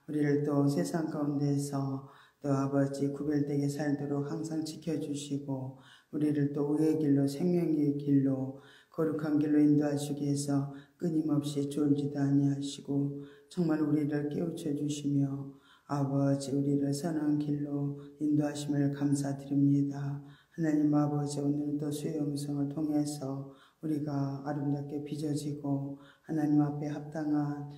우리를 또 세상 가운데서 또 아버지 구별되게 살도록 항상 지켜주시고 우리를 또 의의 길로 생명의 길로 거룩한 길로 인도하시기 위해서 끊임없이 졸지도 아니하시고 정말 우리를 깨우쳐 주시며 아버지 우리를 선한 길로 인도하심을 감사드립니다. 하나님 아버지 오늘도 수요 음성을 통해서 우리가 아름답게 빚어지고 하나님 앞에 합당한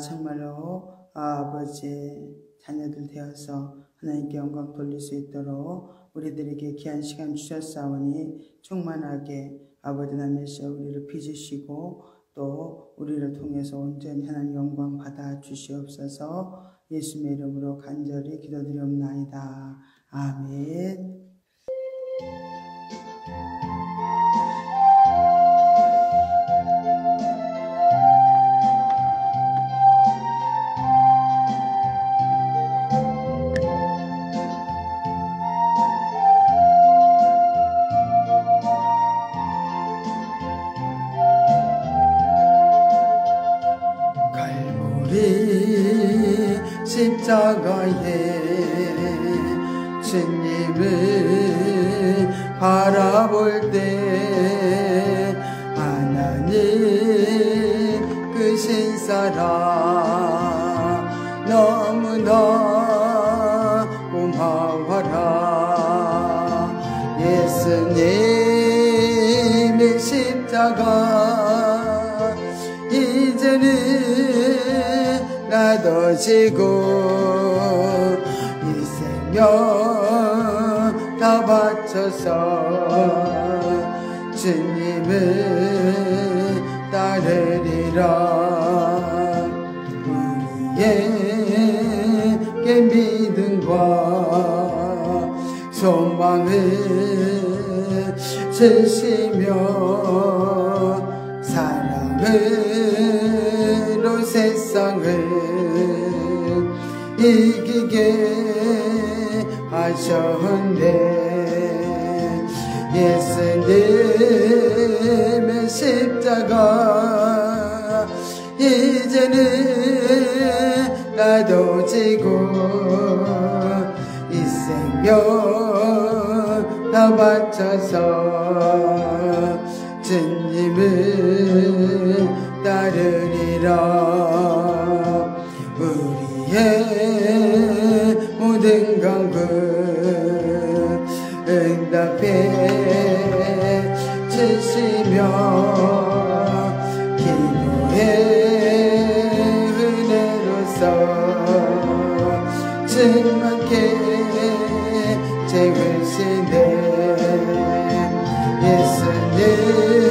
정말로 아버지 자녀들 되어서 하나님께 영광 돌릴 수 있도록 우리들에게 귀한 시간 주셨사오니 충만하게 아버지 남에서 우리를 빚으시고 또 우리를 통해서 온전히 하나님 영광 받아 주시옵소서. 예수의 이름으로 간절히 기도드리옵나이다. 아멘. 십자가에 주님을 바라볼 때 하나님 그 신사랑 너무나 고마워라. 예수님의 십자가 이제는 나도 지고 이 생명 다 바쳐서 주님을 따르리라. 우리에게 믿음과 소망을 주시며 사랑으로 세상을 이기게 하셨네. 예수님의 십자가 이제는 나도 지고 이 생명 다 바쳐서 주님을 따르리라. 우리의 모든 간구 응답해 주시며 기도의 은혜로서 충만케 채우시네.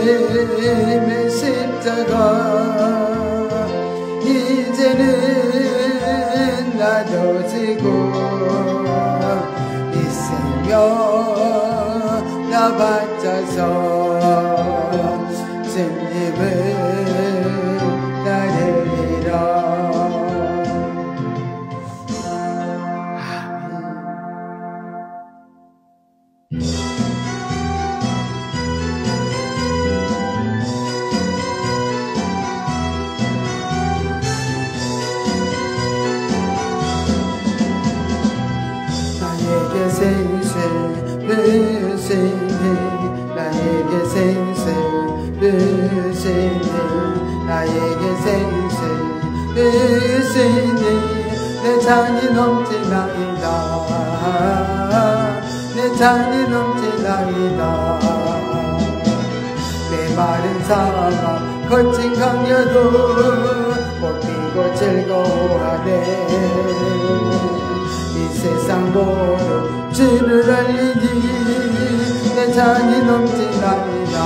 예수님의 십자가 이제는 나도 지고 이 생명 다 바쳐서 주님을 따르리라. 나에게 생수 부으시니 나에게 생수 부으시니 내 잔이 넘치나이다. 내 잔이 넘치나이다. 내 마른 사막 거친 강야도 꽃피고 즐거워하네. 이 세상 모두 주를 알리니 내 잔이 넘치나이다.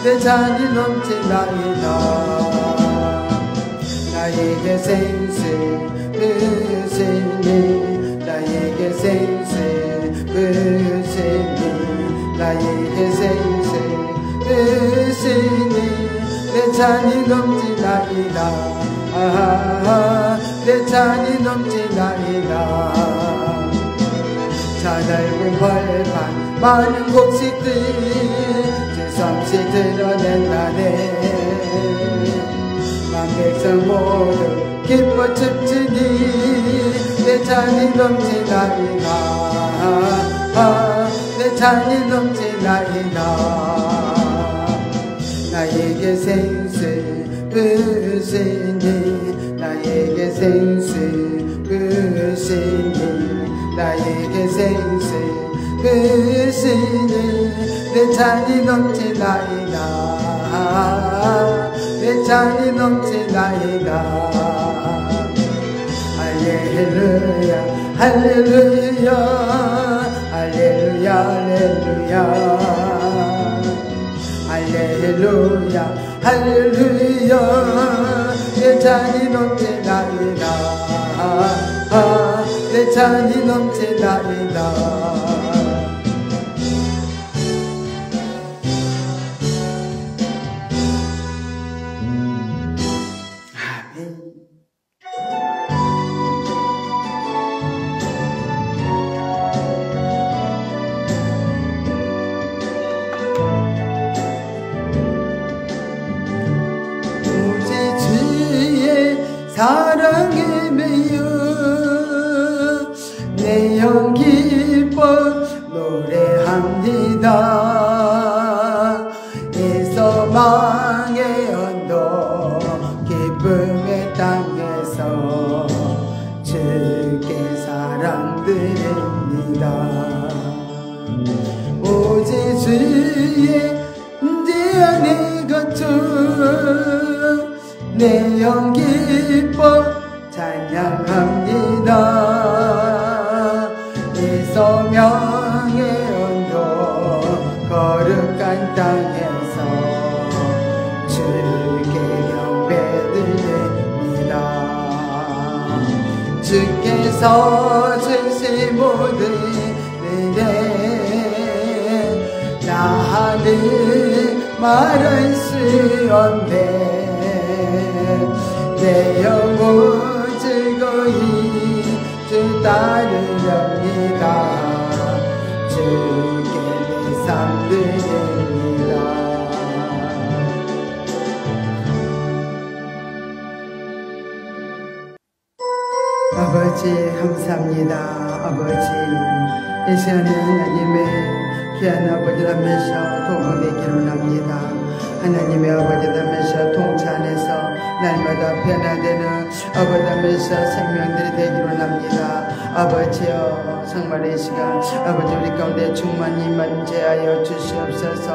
내 잔이 넘치나이다. 나에게 생수 부으시니 나에게 생수 부으시니 나에게 생수 부으시니 내 잔이 넘치나이다. 내 잔이 넘치나이다. 자 넓은 벌판 많은 곡식들 제 솜씨 드러낸다네. 백성 모두 기뻐 춤추니 내 잔이 넘치나이다. 내 잔이 넘치나이다. 나에게 생수 부으시니 나에게 생수 부으시니 나에게 생수 부으시니 내 잔이 넘치나이다. 내 잔이 넘치나이다. 할렐루야 할렐루야 할렐루야 할렐루야 할렐루야 할렐루야 내 잔이 넘치나이다. 내 잔이 넘치나이다. 사랑에 매여 내 영 기뻐 노래합니다. 이 소망의 언덕 기쁨의 땅에서 주께 사랑드립니다. 오직 주의 내 안에 갇혀 내 영 기뻐 찬양합니다. 이 소명의 언덕 거룩한 땅에서 주께 경배드립니다. 주께서 주신 모든 은혜 나는 말할 수 없네. 내 영혼 즐거이 주 따르렵니다. 주께 내 삶 드립니다. 아버지 감사합니다. 아버지 이 시간에 하나님의 귀한 아버지 담에서 도움되기로 합니다. 하나님의 아버지 담에서 통치 안에서 날마다 변화되는 아버지 담에서 생명들이 되기로 합니다. 아버지여 정말 이 시간 아버지 우리 가운데 충만히 만제하여 주시옵소서.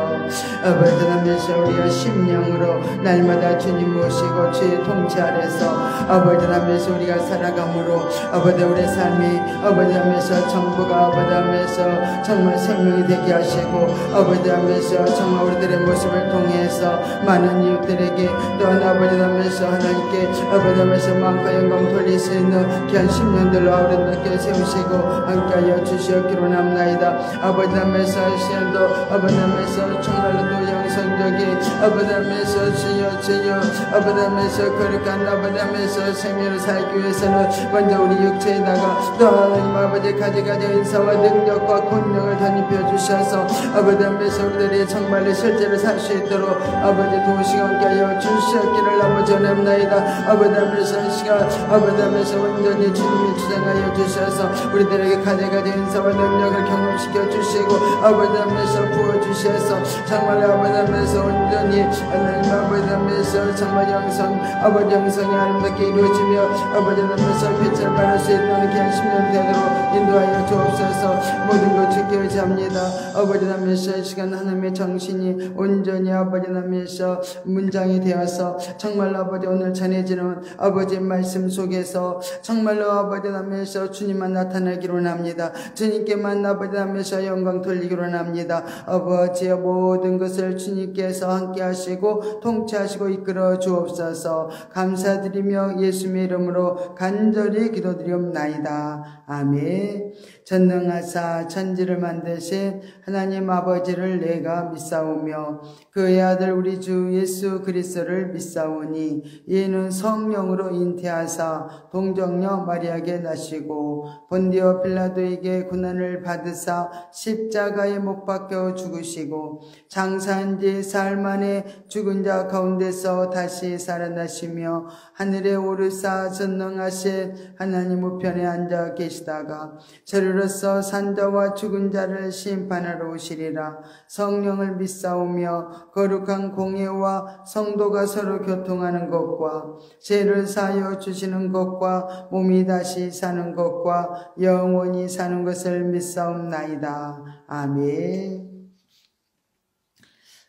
아버지 담에서 우리가 심령으로 날마다 주님 모시고 주의 통치 아래서 아버지 담에서 우리가 살아감으로 아버지 우리의 삶이 아버지 담에서 전부가 아버지 담에서 정말 생명이 되게 하시고 아버지 담에서 정말 우리들의 모습을 통해서 많은 이웃들에게 또한 아버지 담에서 하나님께 아버지 담에서 마음과 영광 돌릴 수 있는 귀한 10년들로 아우른답게 세우시고 함께하여 주시옵기로 합나이다. 아버지 담에서 시간도 아버지 담에서 정말로 또 영성적인 아버지 담에서 주여 주여 아버지 담에서 거룩한 아버지 담에서 생명을 살기 위해서는 먼저 우리 육체에다가 또 하나님 아버지 가지가지 은사와 능력과 권능을 덧입혀 주셔서 아버지 담에서 우리들이 정말로 실제로 살 수 있도록 아버지 도우시고 함께하여 주시옵기를 아버지 원합나이다. 아버지 담에서 시간 아버지 담에서 온전히 주님이 주장하여 주셔서 우리들에게 가지가지 은사와 능력을 경험시켜 주시고 아버지 담에서 부어주셔서 정말 아버지 담에서 온전히 하나님 아버지 담에서 정말 영성 아버지 영성이 아름답게 이루어지며 아버지 담에서 빛을 발할 수 있는 귀한 10년 되도록 인도하여 주옵소서. 모든 것 주께 의지합니다. 아버지 담에서 이 시간 하나님의 정신이 온전히 아버지 담에서 문장이 되어서 정말로 아버지 오늘 전해지는 아버지의 말씀 속에서 정말로 아버지 담에서 주님만 나타나기로 합니다. 주님께만 아버지 담에서 영광 돌리기로 합니다. 아버지의 모든 것을 주님께서 함께 하시고 통치하시고 이끌어 주옵소서. 감사드리며 예수님의 이름으로 간절히 기도드리옵나이다. 아멘. 전능하사 천지를 만드신 하나님 아버지를 내가 믿사오며 그의 아들 우리 주 예수 그리스도를 믿사오니 이는 성령으로 잉태하사 동정녀 마리아에게 나시고 주시고 본디오 빌라도에게 고난을 받으사 십자가에 못 박혀 죽으시고 장사한 지 사흘 만에 죽은 자 가운데서 다시 살아나시며 하늘에 오르사 전능하신 하나님 우편에 앉아 계시다가 저리로서 산자와 죽은 자를 심판하러 오시리라. 성령을 믿사오며 거룩한 공예와 성도가 서로 교통하는 것과 죄를 사하여 주시는 것과 몸이 다시 사는 것과 영원히 사는 것을 믿사옵나이다. 아멘.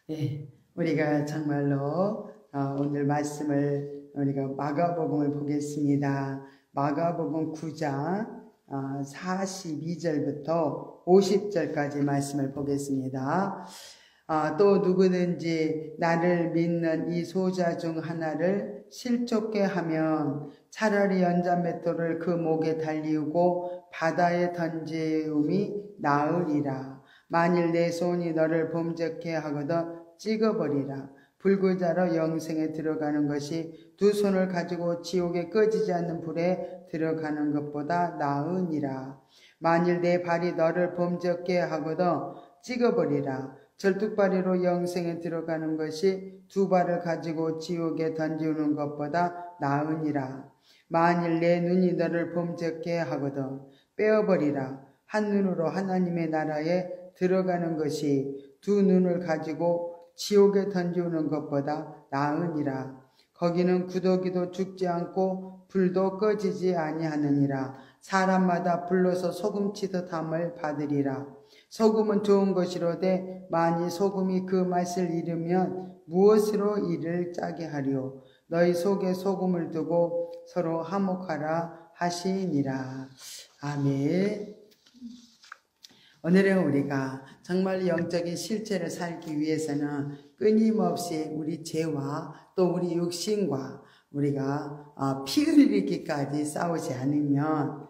네, 우리가 정말로 오늘 말씀을 우리가 마가복음을 보겠습니다. 마가복음 9장 42절부터 50절까지 말씀을 보겠습니다. 또 누구든지 나를 믿는 이 소자 중 하나를 실족게 하면 차라리 연자맷돌을 그 목에 달리우고 바다에 던지움이 나으리라. 만일 내 손이 너를 범죄케 하거든 찍어버리라. 불구자로 영생에 들어가는 것이 두 손을 가지고 지옥에 꺼지지 않는 불에 들어가는 것보다 나으니라. 만일 내 발이 너를 범죄케 하거든 찍어버리라. 절뚝발이로 영생에 들어가는 것이 두 발을 가지고 지옥에 던지우는 것보다 나으니라. 만일 내 눈이 너를 범죄케 하거든 빼어버리라. 한 눈으로 하나님의 나라에 들어가는 것이 두 눈을 가지고 지옥에 던지우는 것보다 나으니라. 거기는 구더기도 죽지 않고 불도 꺼지지 아니하느니라. 사람마다 불러서 소금치듯 함을 받으리라. 소금은 좋은 것이로되 만일 소금이 그 맛을 잃으면 무엇으로 이를 짜게 하리요. 너희 속에 소금을 두고 서로 화목하라 하시니라. 아멘. 오늘은 우리가 정말 영적인 실체를 살기 위해서는 끊임없이 우리 죄와 또 우리 육신과 우리가 피 흘리기까지 싸우지 않으면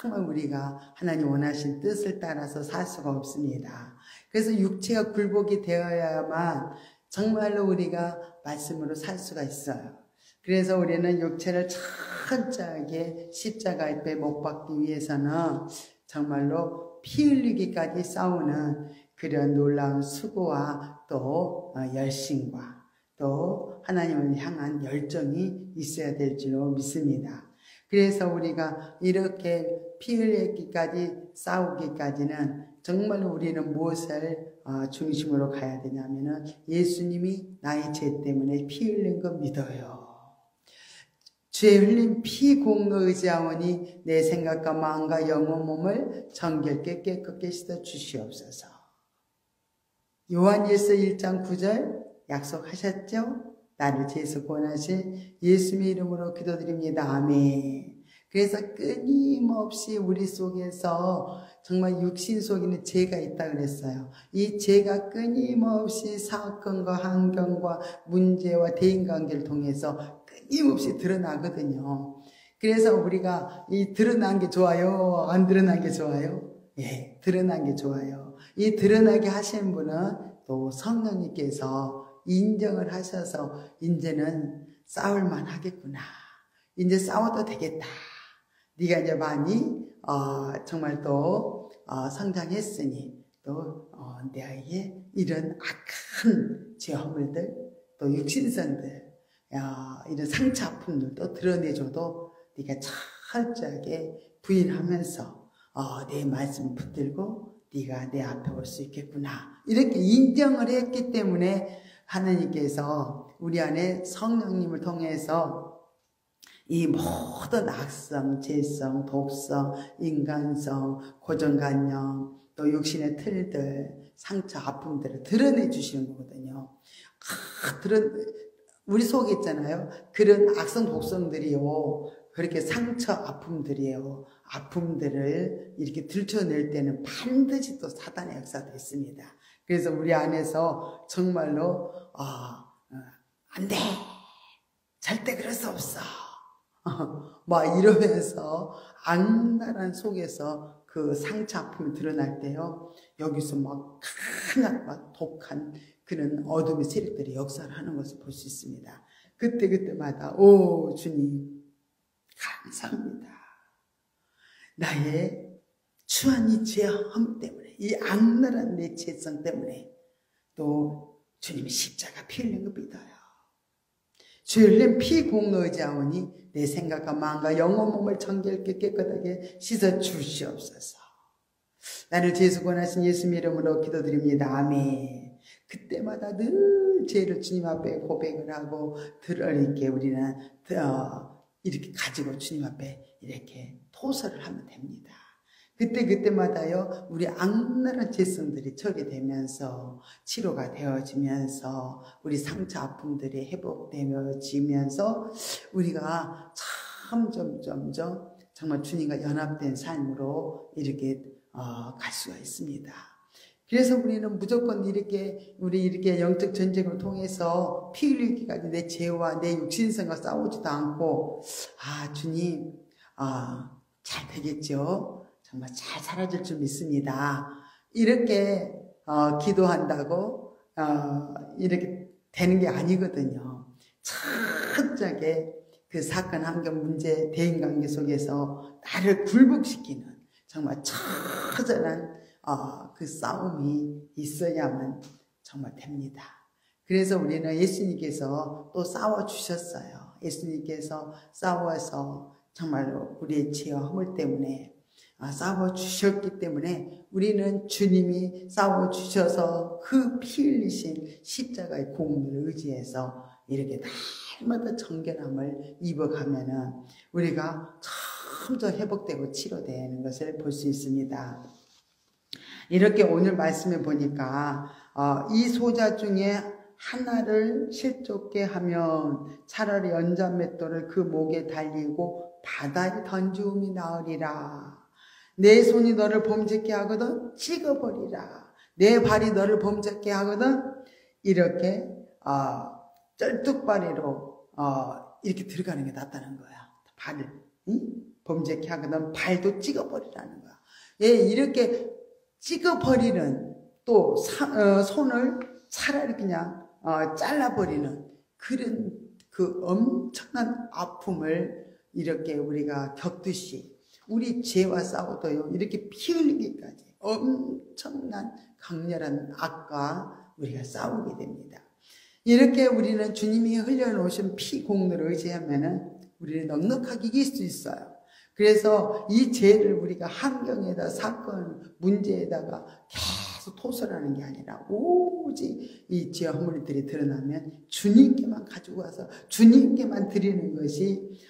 정말 우리가 하나님 원하신 뜻을 따라서 살 수가 없습니다. 그래서 육체가 굴복이 되어야만 정말로 우리가 말씀으로 살 수가 있어요. 그래서 우리는 육체를 천천하게 십자가 앞에 못 박기 위해서는 정말로 피 흘리기까지 싸우는 그런 놀라운 수고와 또 열심과 또 하나님을 향한 열정이 있어야 될 줄로 믿습니다. 그래서 우리가 이렇게 피 흘리기까지 싸우기까지는 정말로 우리는 무엇을 중심으로 가야 되냐면은 예수님이 나의 죄 때문에 피 흘린 거 믿어요. 죄 흘린 피 공로 의지하오니 내 생각과 마음과 영혼 몸을 정결케 깨끗게 씻어 주시옵소서. 요한일서 1장 9절 약속하셨죠? 나를 죄에서 구원하신 예수님의 이름으로 기도드립니다. 아멘. 그래서 끊임없이 우리 속에서 정말 육신 속에는 죄가 있다 그랬어요. 이 죄가 끊임없이 사건과 환경과 문제와 대인관계를 통해서 끊임없이 드러나거든요. 그래서 우리가 이 드러난 게 좋아요? 안 드러난 게 좋아요? 예, 드러난 게 좋아요. 이 드러나게 하신 분은 또 성령님께서 인정을 하셔서 이제는 싸울만 하겠구나. 이제 싸워도 되겠다. 네가 이제 많이 정말 또 성장했으니 또 내게 이런 악한 죄 허물들 또 육신성들 이런 상처 아픔들도 드러내줘도 네가 철저하게 부인하면서 내 말씀 붙들고 네가 내 앞에 올 수 있겠구나. 이렇게 인정을 했기 때문에 하나님께서 우리 안에 성령님을 통해서 이 모든 악성, 죄성, 독성, 인간성, 고정관념, 또 육신의 틀들, 상처, 아픔들을 드러내 주시는 거거든요. 우리 속에 있잖아요. 그런 악성, 독성들이요. 그렇게 상처, 아픔들이에요. 아픔들을 이렇게 들춰낼 때는 반드시 또 사단의 역사도 있습니다. 그래서 우리 안에서 정말로 안 돼. 절대 그럴 수 없어. 막 이러면서 악랄한 속에서 그 상처 아픔이 드러날 때요. 여기서 막 강한 막 독한 그런 어둠의 세력들이 역사를 하는 것을 볼 수 있습니다. 그때마다 오 주님 감사합니다. 나의 추한 이 죄함 때문에, 이 악랄한 내 죄성 때문에 또 주님이 십자가 피 흘린 거 믿어요. 주 흘린 피 공로 의지하오니 내 생각과 마음과 영혼 몸을 정결케 깨끗하게 씻어 주시옵소서. 나를 죄에서 구원하신 예수님 이름으로 기도드립니다. 아멘. 그때마다 늘 죄를 주님 앞에 고백을 하고 이렇게 우리는 이렇게 가지고 주님 앞에 이렇게 토설을 하면 됩니다. 그때마다요 우리 악랄한 죄성들이 처리되면서 치료가 되어지면서 우리 상처 아픔들이 회복되어지면서 우리가 점점 정말 주님과 연합된 삶으로 이렇게 갈 수가 있습니다. 그래서 우리는 무조건 이렇게 영적 전쟁을 통해서 피 흘리기까지 내 죄와 내 육신성과 싸우지도 않고 주님 잘 되겠죠. 정말 잘 살아질 줄 믿습니다. 이렇게 기도한다고 이렇게 되는 게 아니거든요. 철저하게 그 사건, 환경, 문제, 대인관계 속에서 나를 굴복시키는 정말 처절한 그 싸움이 있어야만 정말 됩니다. 그래서 우리는 예수님께서 또 싸워주셨어요. 예수님께서 싸워서 정말로 우리의 죄와 허물 때문에 싸워주셨기 때문에 우리는 주님이 싸워주셔서 그 피 흘리신 십자가의 공로를 의지해서 이렇게 날마다 정결함을 입어가면은 우리가 점점 회복되고 치료되는 것을 볼 수 있습니다. 이렇게 오늘 말씀해 보니까 이 소자 중에 하나를 실족게 하면 차라리 연자맷돌을 그 목에 달리고 바다에 던지움이 나으리라. 내 손이 너를 범죄케 하거든 찍어버리라. 내 발이 너를 범죄케 하거든 이렇게 쩔뚝발이로 이렇게 들어가는 게 낫다는 거야. 발을 범죄케 하거든 발도 찍어버리라는 거야. 예, 이렇게 찍어버리는 또 손을 차라리 그냥 잘라버리는 그런 그 엄청난 아픔을 이렇게 우리가 겪듯이 우리 죄와 싸워도요 이렇게 피 흘리기까지 엄청난 강렬한 악과 우리가 싸우게 됩니다. 이렇게 우리는 주님이 흘려놓으신 피 공로를 의지하면은 우리는 넉넉하게 이길 수 있어요. 그래서 이 죄를 우리가 환경에다 사건 문제에다가 계속 토설하는 게 아니라 오직 이 죄와 허물들이 드러나면 주님께만 가지고 와서 주님께만 드리는 것이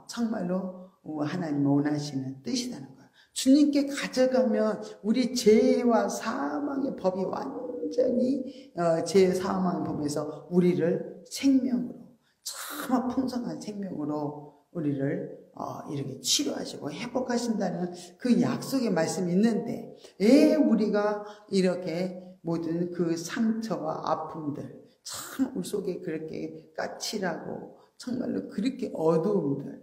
정말로 하나님 원하시는 뜻이라는 거예요. 주님께 가져가면 우리 죄와 사망의 법이 완전히 죄 사망의 법에서 우리를 생명으로 참 풍성한 생명으로 우리를 이렇게 치료하시고 회복하신다는 그 약속의 말씀이 있는데 왜 우리가 이렇게 모든 그 상처와 아픔들 참 우리 속에 그렇게 까칠하고 정말로 그렇게 어두움들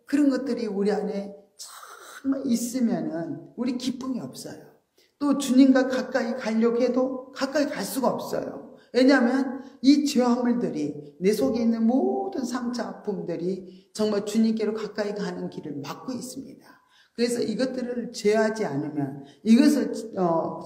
그런 것들이 우리 안에 정말 있으면은 우리 기쁨이 없어요. 또 주님과 가까이 가려고 해도 가까이 갈 수가 없어요. 왜냐하면 이 죄와 허물들이 내 속에 있는 모든 상처 아픔들이 정말 주님께로 가까이 가는 길을 막고 있습니다. 그래서 이것들을 제어하지 않으면 이것을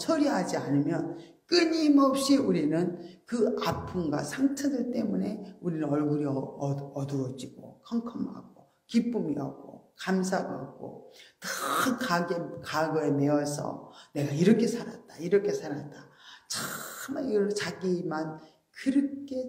처리하지 않으면 끊임없이 우리는 그 아픔과 상처들 때문에 우리는 얼굴이 어두워지고 컴컴하고 기쁨이 없고 감사가 없고 더 과거에 매어서 내가 이렇게 살았다 참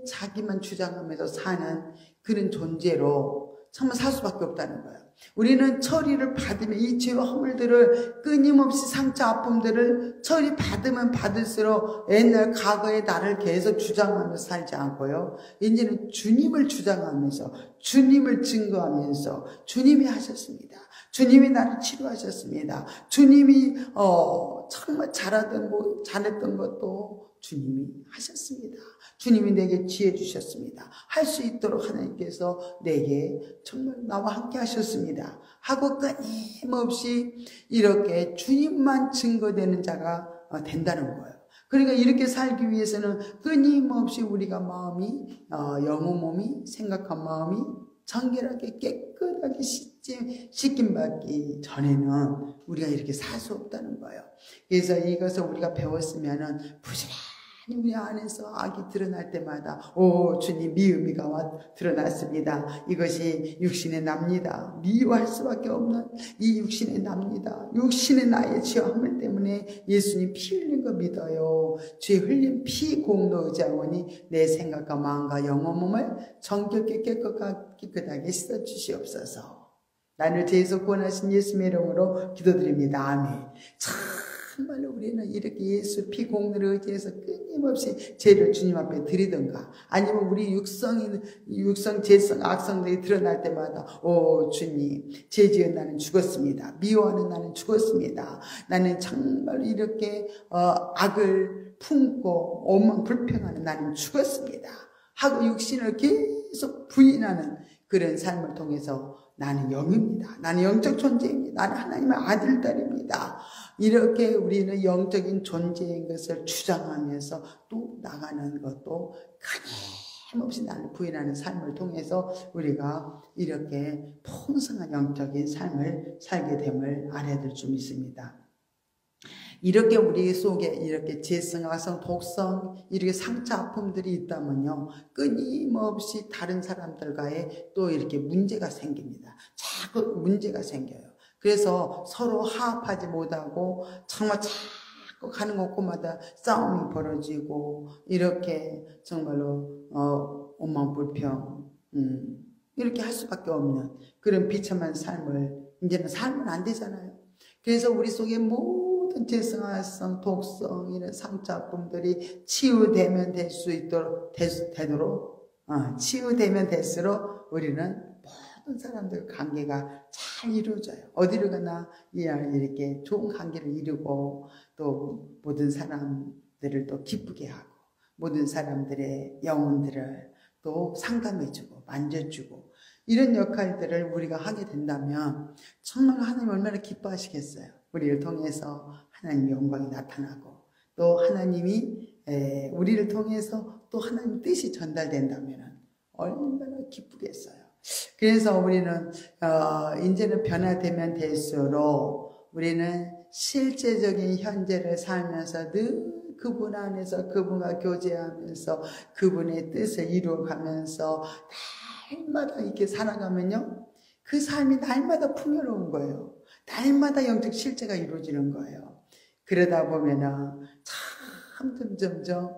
자기만 주장하면서 사는 그런 존재로 정말 살 수밖에 없다는 거예요. 우리는 처리를 받으면 이 죄와 허물들을 끊임없이 상처 아픔들을 처리받으면 받을수록 옛날 과거의 나를 계속 주장하면서 살지 않고요. 이제는 주님을 주장하면서 주님을 증거하면서 주님이 하셨습니다. 주님이 나를 치료하셨습니다. 주님이 정말 잘했던 것도 주님이 하셨습니다. 주님이 내게 지혜 주셨습니다. 할 수 있도록 하나님께서 내게 정말 나와 함께 하셨습니다. 하고 끊임없이 이렇게 주님만 증거되는 자가 된다는 거예요. 그러니까 이렇게 살기 위해서는 끊임없이 우리가 마음이 영혼 몸이 생각한 마음이 정결하게 깨끗하게 씻김 받기 전에는 우리가 이렇게 살 수 없다는 거예요. 그래서 이것을 우리가 배웠으면은 부지런히 우리 안에서 악이 드러날 때마다 오 주님 미움이가 드러났습니다. 이것이 육신의 납니다. 미워할 수밖에 없는 이 육신의 납니다. 육신의 나의 죄함을 때문에 예수님 피 흘린 거 믿어요. 죄 흘린 피 공로 의지하오니 내 생각과 마음과 영혼 몸을 정결케 깨끗하게 씻어주시옵소서. 나를 죄에서 구원하신 예수님의 이름으로 기도드립니다. 아멘. 정말로 우리는 이렇게 예수 피 공로를 의지해서 끊임없이 죄를 주님 앞에 드리던가 아니면 우리 육성, 죄성, 악성들이 드러날 때마다 오 주님 죄 지은 나는 죽었습니다. 미워하는 나는 죽었습니다. 나는 정말 이렇게 악을 품고 오만 불평하는 나는 죽었습니다. 하고 육신을 계속 부인하는 그런 삶을 통해서 나는 영입니다. 나는 영적 존재입니다. 나는 하나님의 아들, 딸입니다. 이렇게 우리는 영적인 존재인 것을 주장하면서 또 나가는 것도 끊임없이 나를 부인하는 삶을 통해서 우리가 이렇게 풍성한 영적인 삶을 살게 됨을 알아야 될 줄 믿습니다. 이렇게 우리 속에 이렇게 죄성, 악성, 독성, 이렇게 상처, 아픔들이 있다면요. 끊임없이 다른 사람들과의 또 이렇게 문제가 생깁니다. 자꾸 문제가 생겨요. 그래서 서로 화합하지 못하고 정말 자꾸 가는 곳마다 싸움이 벌어지고 이렇게 정말로 원망불평 이렇게 할 수밖에 없는 그런 비참한 삶을 이제는 살면 안 되잖아요. 그래서 우리 속에 모든 죄성성, 독성, 이런 상처, 아픔들이 치유되면 치유되면 될수록 우리는 모든 사람들 관계가 잘 이루어져요. 어디를 가나 이렇게 좋은 관계를 이루고 또 모든 사람들을 또 기쁘게 하고 모든 사람들의 영혼들을 또 상담해주고 만져주고 이런 역할들을 우리가 하게 된다면 정말 하나님 얼마나 기뻐하시겠어요. 우리를 통해서 하나님의 영광이 나타나고 또 하나님이 우리를 통해서 또 하나님 뜻이 전달된다면 얼마나 기쁘겠어요. 그래서 우리는 이제는 변화되면 될수록 우리는 실제적인 현재를 살면서 늘 그분 안에서 그분과 교제하면서 그분의 뜻을 이루어가면서 날마다 이렇게 살아가면요. 그 삶이 날마다 풍요로운 거예요. 날마다 영적 실제가 이루어지는 거예요. 그러다 보면은 참 점점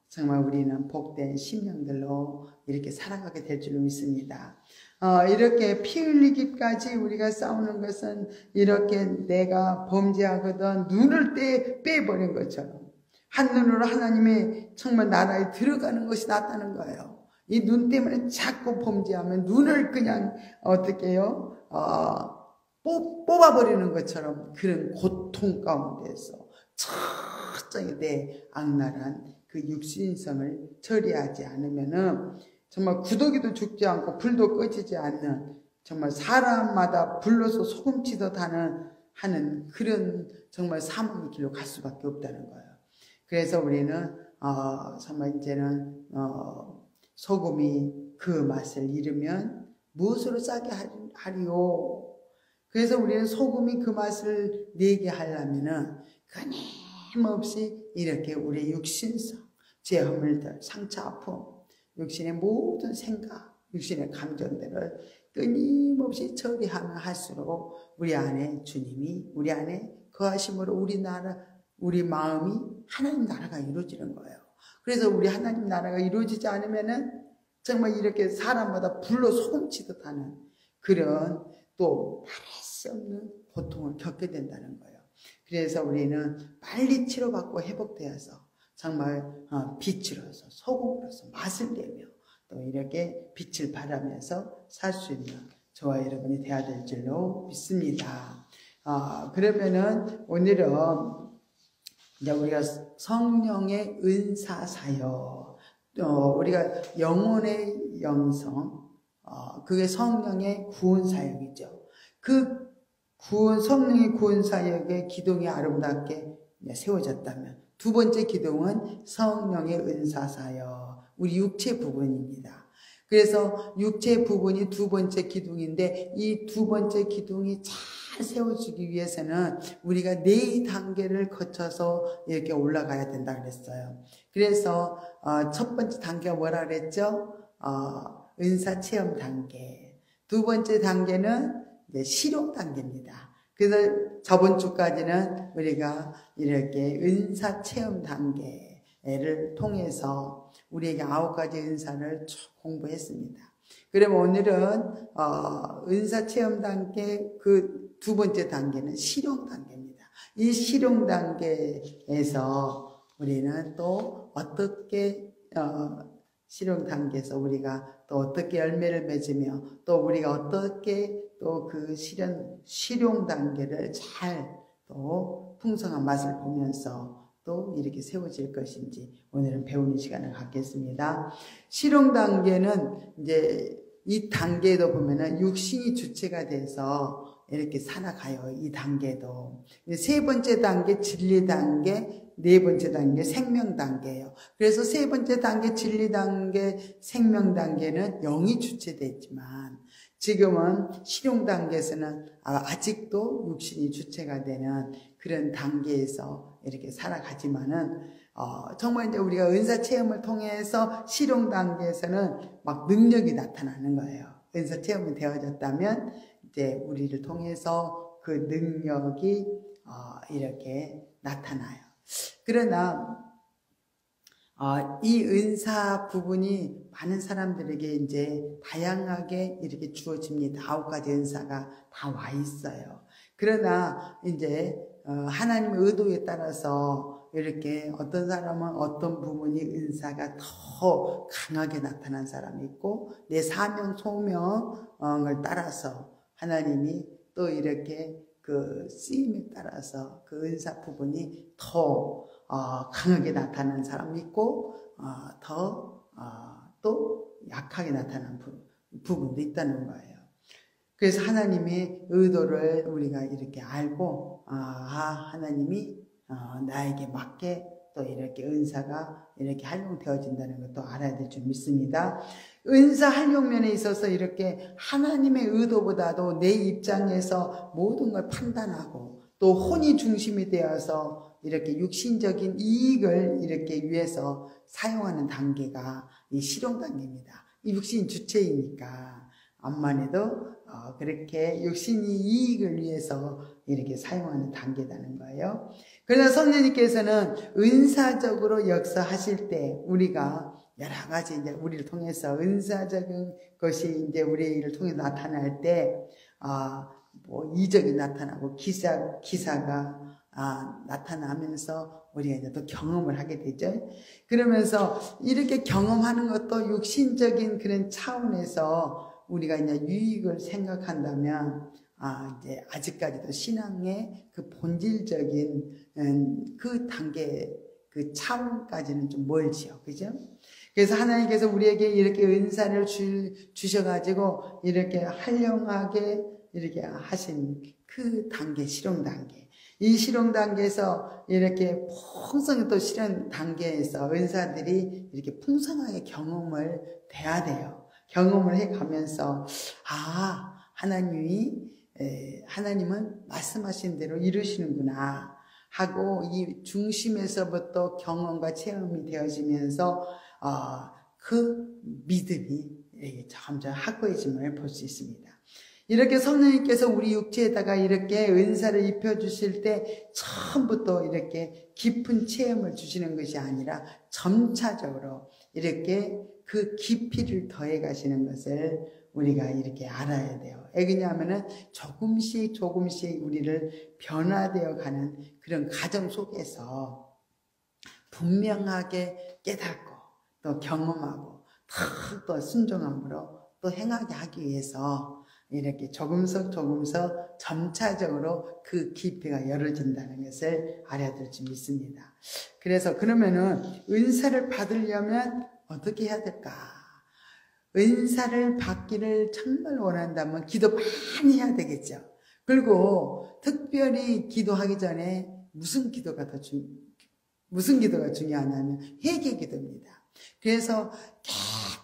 정말 우리는 복된 심령들로 이렇게 살아가게 될 줄 믿습니다. 이렇게 피 흘리기까지 우리가 싸우는 것은 이렇게 내가 범죄하거든 눈을 빼버린 것처럼 한눈으로 하나님의 정말 나라에 들어가는 것이 낫다는 거예요. 이 눈 때문에 자꾸 범죄하면 눈을 그냥 어떻게 해요? 뽑아버리는 것처럼 그런 고통 가운데서 철저히 내 악랄한 그 육신성을 처리하지 않으면은 정말 구더기도 죽지 않고 불도 꺼지지 않는 정말 사람마다 불러서 소금치듯 하는 그런 정말 사망의 길로 갈 수밖에 없다는 거예요. 그래서 우리는 정말 이제는 소금이 그 맛을 잃으면 무엇으로 싸게 하리요? 그래서 우리는 소금이 그 맛을 내게 하려면은 끊임없이 이렇게 우리 육신성, 죄 허물들, 상처, 아픔, 육신의 모든 생각, 육신의 감정들을 끊임없이 처리하면 할수록 우리 안에 주님이 우리 안에 거하심으로 우리 마음이 하나님 나라가 이루어지는 거예요. 그래서 우리 하나님 나라가 이루어지지 않으면은 정말 이렇게 사람마다 불로 소금치듯 하는 그런 또 말할 수 없는 고통을 겪게 된다는 거예요. 그래서 우리는 빨리 치료받고 회복되어서 정말 빛으로서 소금으로서 맛을 내며 또 이렇게 빛을 발하면서 살 수 있는 저와 여러분이 되어야 될 줄로 믿습니다. 그러면은 오늘은 이제 우리가 성령의 은사 사역, 우리가 영혼의 영성, 그게 성령의 구원 사역이죠. 그 성령의 구원 사역의 기둥이 아름답게 세워졌다면 두 번째 기둥은 성령의 은사 사역, 우리 육체 부분입니다. 그래서 육체 부분이 두 번째 기둥인데 이 두 번째 기둥이 잘 세워지기 위해서는 우리가 4단계를 거쳐서 이렇게 올라가야 된다 그랬어요. 그래서 첫 번째 단계가 뭐라 그랬죠? 은사 체험 단계. 두 번째 단계는 이제 실용 단계입니다. 그래서 저번 주까지는 우리가 이렇게 은사 체험 단계를 통해서 우리에게 9가지 은사를 쭉 공부했습니다. 그럼 오늘은 은사 체험 단계 그 두 번째 단계는 실용 단계입니다. 이 실용 단계에서 우리는 또 어떻게 실용 단계에서 우리가 또 어떻게 열매를 맺으며 또 우리가 어떻게 또 그 실용 단계를 잘 또 풍성한 맛을 보면서 또 이렇게 세워질 것인지 오늘은 배우는 시간을 갖겠습니다. 실용 단계는 이제 이 단계도 보면은 육신이 주체가 돼서 이렇게 살아가요. 이 단계도. 세 번째 단계 진리 단계, 네 번째 단계 생명 단계예요. 그래서 세 번째 단계 진리 단계, 생명 단계는 영이 주체됐지만 지금은 실용 단계에서는 아직도 육신이 주체가 되는 그런 단계에서 이렇게 살아가지만은 정말 이제 우리가 은사 체험을 통해서 실용 단계에서는 막 능력이 나타나는 거예요. 은사 체험이 되어졌다면 이제 우리를 통해서 그 능력이 이렇게 나타나요. 그러나 이 은사 부분이 많은 사람들에게 이제 다양하게 이렇게 주어집니다. 9가지 은사가 다 와 있어요. 그러나 이제 하나님의 의도에 따라서 이렇게 어떤 사람은 어떤 부분이 은사가 더 강하게 나타난 사람이 있고 내 사명 소명을 따라서 하나님이 또 이렇게 그 쓰임에 따라서 그 은사 부분이 더 강하게 나타나는 사람이 있고 또 약하게 나타나는 부분도 있다는 거예요. 그래서 하나님의 의도를 우리가 이렇게 알고 하나님이 나에게 맞게 또 이렇게 은사가 이렇게 활용되어진다는 것도 알아야 될 줄 믿습니다. 은사 활용면에 있어서 이렇게 하나님의 의도보다도 내 입장에서 모든 걸 판단하고 또 혼이 중심이 되어서 이렇게 육신적인 이익을 이렇게 위해서 사용하는 단계가 이 실용 단계입니다. 이 육신 주체이니까 암만 해도 그렇게 육신이 이익을 위해서 이렇게 사용하는 단계라는 거예요. 그러나 성령님께서는 은사적으로 역사하실 때 우리가 여러 가지 이제 우리를 통해서 은사적인 것이 이제 우리를 통해 나타날 때 뭐 이적이 나타나고 기사가 나타나면서 우리가 이제 또 경험을 하게 되죠. 그러면서 이렇게 경험하는 것도 육신적인 그런 차원에서 우리가 이제 유익을 생각한다면 이제 아직까지도 신앙의 그 본질적인 그 단계 그 차원까지는 좀 멀지요. 그죠? 그래서 하나님께서 우리에게 이렇게 은사를 주셔가지고 이렇게 활용하게 이렇게 하신 그 단계, 실용 단계. 이 실용 단계에서 이렇게 풍성히 또 실현 단계에서 은사들이 이렇게 풍성하게 경험을 돼야 돼요. 경험을 해 가면서, 하나님은 말씀하신 대로 이루시는구나 하고 이 중심에서부터 경험과 체험이 되어지면서, 그 믿음이 점점 확고해짐을 볼 수 있습니다. 이렇게 성령님께서 우리 육체에다가 이렇게 은사를 입혀주실 때 처음부터 이렇게 깊은 체험을 주시는 것이 아니라 점차적으로 이렇게 그 깊이를 더해 가시는 것을 우리가 이렇게 알아야 돼요. 왜냐하면은 조금씩 우리를 변화되어 가는 그런 과정 속에서 분명하게 깨닫고 또 경험하고 또 순종함으로 또 행하게 하기 위해서 이렇게 조금씩 점차적으로 그 깊이가 열어진다는 것을 알아야 될 줄 믿습니다. 그래서 그러면은 은사를 받으려면 어떻게 해야 될까? 은사를 받기를 정말 원한다면 기도 많이 해야 되겠죠. 그리고 특별히 기도하기 전에 무슨 기도가 중요하냐면 회개 기도입니다. 그래서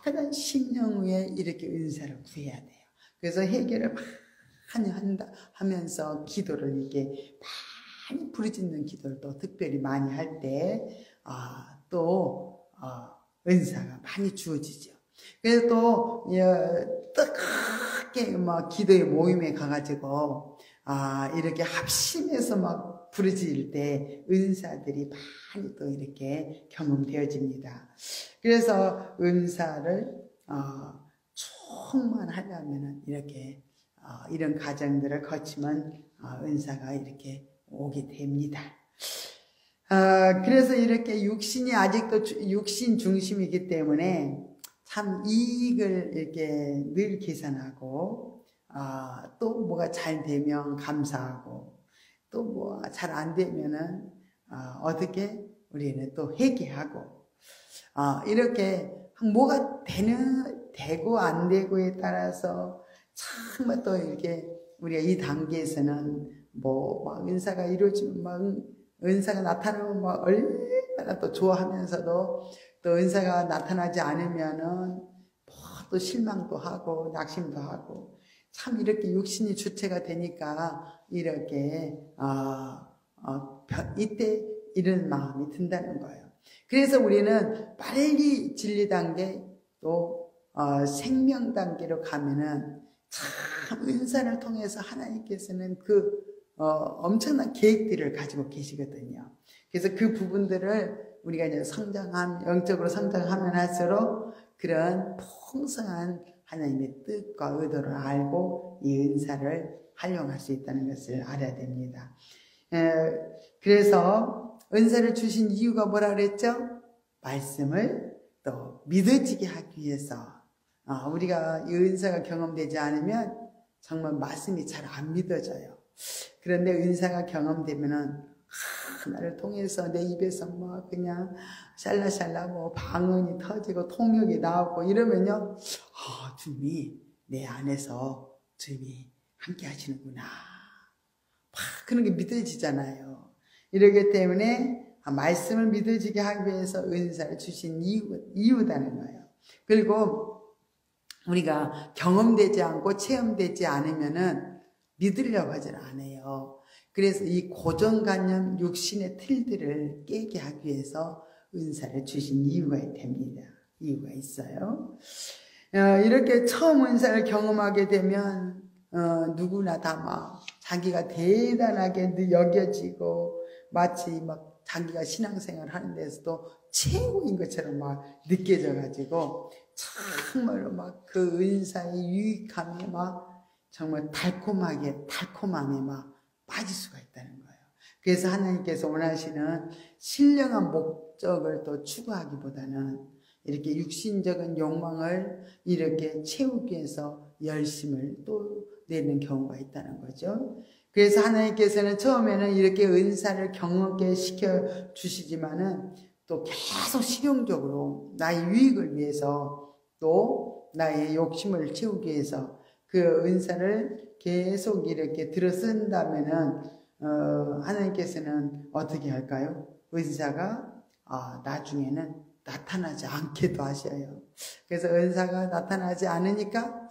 깨끗한 심령 위에 이렇게 은사를 구해야 돼요. 그래서 회개를 많이 하면서 기도를 이렇게 많이 부르짖는 기도를 또 특별히 많이 할 때, 은사가 많이 주어지죠. 그래서 또, 뜨겁게 막 기도의 모임에 가가지고, 이렇게 합심해서 막 부르짖을 때 은사들이 많이 또 이렇게 경험되어집니다. 그래서 은사를, 충만하려면은 이렇게, 이런 과정들을 거치면, 은사가 이렇게 오게 됩니다. 그래서 이렇게 육신이 아직도 육신 중심이기 때문에 참 이익을 이렇게 늘 계산하고, 또 뭐가 잘 되면 감사하고, 또 뭐 잘 안 되면은, 어떻게 우리는 또 회개하고, 이렇게 뭐가 되고 안 되고에 따라서 정말 또 이렇게 우리가 이 단계에서는 막 은사가 이루어지면 막 은사가 나타나면 막 얼마나 또 좋아하면서도 또 은사가 나타나지 않으면은 또 실망도 하고 낙심도 하고 참 이렇게 육신이 주체가 되니까 이렇게 이때 이런 마음이 든다는 거예요. 그래서 우리는 빨리 진리 단계 또 생명 단계로 가면은 참 은사를 통해서 하나님께서는 엄청난 계획들을 가지고 계시거든요. 그래서 그 부분들을 우리가 이제 영적으로 성장하면 할수록 그런 풍성한 하나님의 뜻과 의도를 알고 이 은사를 활용할 수 있다는 것을 알아야 됩니다. 그래서 은사를 주신 이유가 뭐라 그랬죠? 말씀을 또 믿어지게 하기 위해서. 우리가 이 은사가 경험되지 않으면 정말 말씀이 잘 안 믿어져요. 그런데 은사가 경험되면은 나를 통해서 내 입에서 막 그냥 샬라샬라 뭐 방언이 터지고 통역이 나오고 이러면요, 주님이 내 안에서 주님이 함께 하시는구나. 막 그런 게 믿어지잖아요. 이러기 때문에 말씀을 믿어지게 하기 위해서 은사를 주신 이유다는 거예요. 그리고 우리가 경험되지 않고 체험되지 않으면은 믿으려고 하질 않아요. 그래서 이 고정관념 육신의 틀들을 깨게 하기 위해서 은사를 주신 이유가 됩니다. 이유가 있어요. 이렇게 처음 은사를 경험하게 되면 누구나 다 막 자기가 대단하게 여겨지고 마치 막 자기가 신앙생활 하는 데서도 최고인 것처럼 막 느껴져가지고 정말로 막 그 은사의 유익함에 막 정말 달콤함에 막 빠질 수가 있다는 거예요. 그래서 하나님께서 원하시는 신령한 목적을 또 추구하기보다는 이렇게 육신적인 욕망을 이렇게 채우기 위해서 열심을 또 내는 경우가 있다는 거죠. 그래서 하나님께서는 처음에는 이렇게 은사를 경험하게 시켜 주시지만은 또 계속 실용적으로 나의 유익을 위해서 또 나의 욕심을 채우기 위해서 그 은사를 계속 이렇게 들어 쓴다면은 하나님께서는 어떻게 할까요? 은사가 나중에는 나타나지 않게도 하셔요. 그래서 은사가 나타나지 않으니까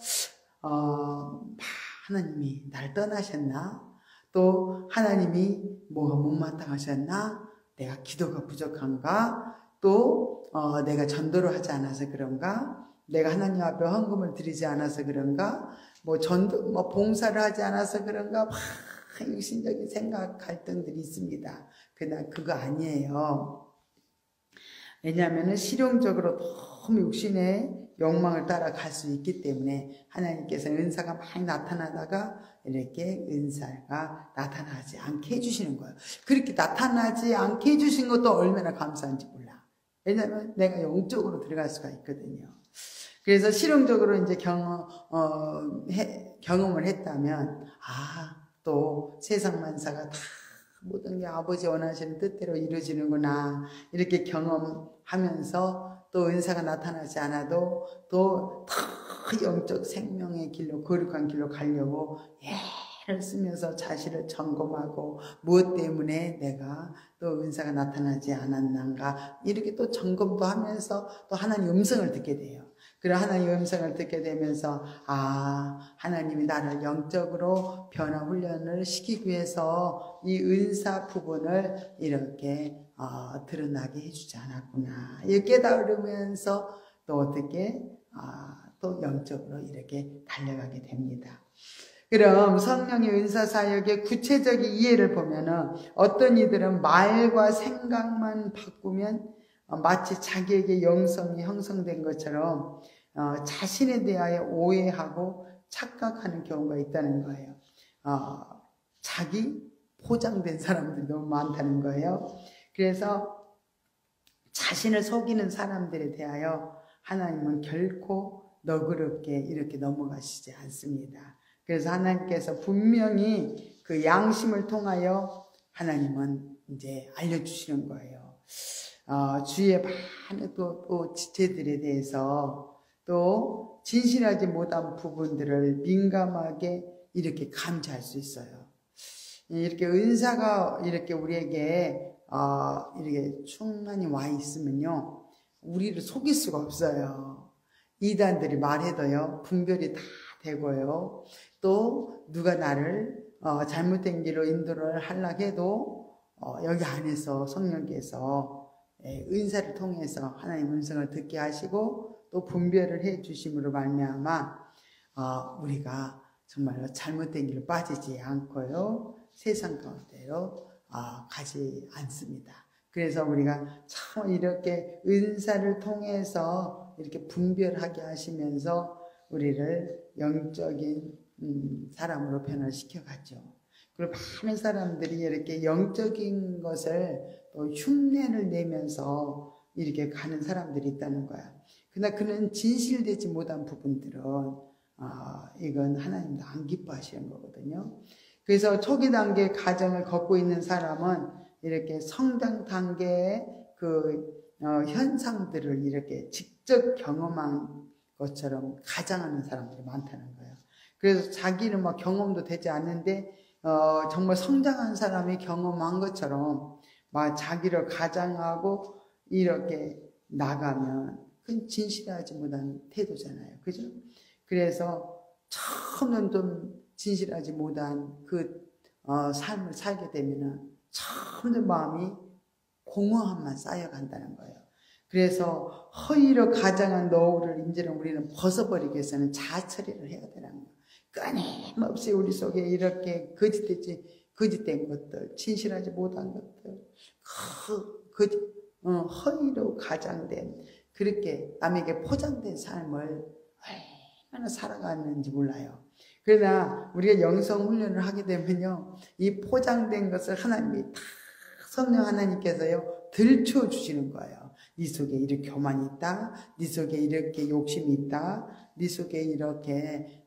하나님이 날 떠나셨나? 또 하나님이 뭐가 못마땅하셨나? 내가 기도가 부족한가? 또 내가 전도를 하지 않아서 그런가? 내가 하나님 앞에 헌금을 드리지 않아서 그런가? 뭐 봉사를 하지 않아서 그런가? 막 육신적인 생각 갈등들이 있습니다. 그러나 그거 아니에요. 왜냐하면 실용적으로 너무 육신의 욕망을 따라갈 수 있기 때문에 하나님께서는 은사가 많이 나타나다가 이렇게 은사가 나타나지 않게 해주시는 거예요. 그렇게 나타나지 않게 해주신 것도 얼마나 감사한지 몰라. 왜냐하면 내가 영적으로 들어갈 수가 있거든요. 그래서 실용적으로 이제 경험을 했다면, 또 세상 만사가 다 모든 게 아버지 원하시는 뜻대로 이루어지는구나. 이렇게 경험하면서 또 은사가 나타나지 않아도 또 더 영적 생명의 길로, 거룩한 길로 가려고 애를 쓰면서 자신을 점검하고 무엇 때문에 내가 또 은사가 나타나지 않았는가 이렇게 또 점검도 하면서 또 하나님 음성을 듣게 돼요. 그런 하나님의 음성을 듣게 되면서 하나님이 나를 영적으로 변화 훈련을 시키기 위해서 이 은사 부분을 이렇게 드러나게 해주지 않았구나. 이렇게 깨달으면서 또 어떻게 또 영적으로 이렇게 달려가게 됩니다. 그럼 성령의 은사 사역의 구체적인 이해를 보면은 어떤 이들은 말과 생각만 바꾸면 마치 자기에게 영성이 형성된 것처럼 자신에 대하여 오해하고 착각하는 경우가 있다는 거예요. 자기 포장된 사람들이 너무 많다는 거예요. 그래서 자신을 속이는 사람들에 대하여 하나님은 결코 너그럽게 이렇게 넘어가시지 않습니다. 그래서 하나님께서 분명히 그 양심을 통하여 하나님은 이제 알려주시는 거예요. 주위의 많은 또 지체들에 대해서 또 진실하지 못한 부분들을 민감하게 이렇게 감지할 수 있어요. 이렇게 은사가 이렇게 우리에게 이렇게 충만히 와 있으면요, 우리를 속일 수가 없어요. 이단들이 말해도요, 분별이 다 되고요. 또 누가 나를 잘못된 길로 인도를 하려고 해도 여기 안에서 성령께서 은사를 통해서 하나님 음성을 듣게 하시고 또 분별을 해 주심으로 말미암아 우리가 정말로 잘못된 길로 빠지지 않고요, 세상 가운데로 가지 않습니다. 그래서 우리가 참 이렇게 은사를 통해서 이렇게 분별하게 하시면서 우리를 영적인 사람으로 변화시켜 가죠. 그리고 많은 사람들이 이렇게 영적인 것을 또 흉내를 내면서 이렇게 가는 사람들이 있다는 거야. 그러나 그는 진실되지 못한 부분들은 이건 하나님도 안 기뻐하시는 거거든요. 그래서 초기 단계 가정을 걷고 있는 사람은 이렇게 성장 단계의 그 현상들을 이렇게 직접 경험한 것처럼 가장하는 사람들이 많다는 거예요. 그래서 자기는 막 경험도 되지 않는데 정말 성장한 사람이 경험한 것처럼 막 자기를 가장하고 이렇게 나가면 그건 진실하지 못한 태도잖아요. 그죠? 그래서 처음은 좀 진실하지 못한 그 삶을 살게 되면은 처음에 마음이 공허함만 쌓여간다는 거예요. 그래서 허위로 가장한 노후를 이제는 우리는 벗어버리기 위해서는 자처리를 해야 되는 거예요. 끊임없이 우리 속에 이렇게 거짓된 것들, 진실하지 못한 것들, 허위로 가장된, 그렇게 남에게 포장된 삶을 얼마나 살아가는지 몰라요. 그러나 우리가 영성 훈련을 하게 되면요, 이 포장된 것을 하나님이 다 성령 하나님께서요 들춰 주시는 거예요. 네 속에 이렇게 교만이 있다, 네 속에 이렇게 욕심이 있다, 네 속에 이렇게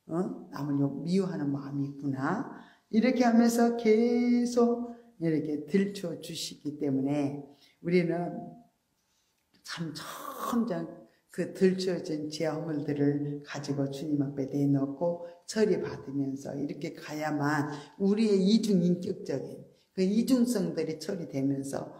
남을 미워하는 마음이 있구나. 이렇게 하면서 계속 이렇게 들춰 주시기 때문에 우리는 참 점점 그 들춰진 제 허물들을 가지고 주님 앞에 내놓고 처리받으면서 이렇게 가야만 우리의 이중인격적인 그 이중성들이 처리되면서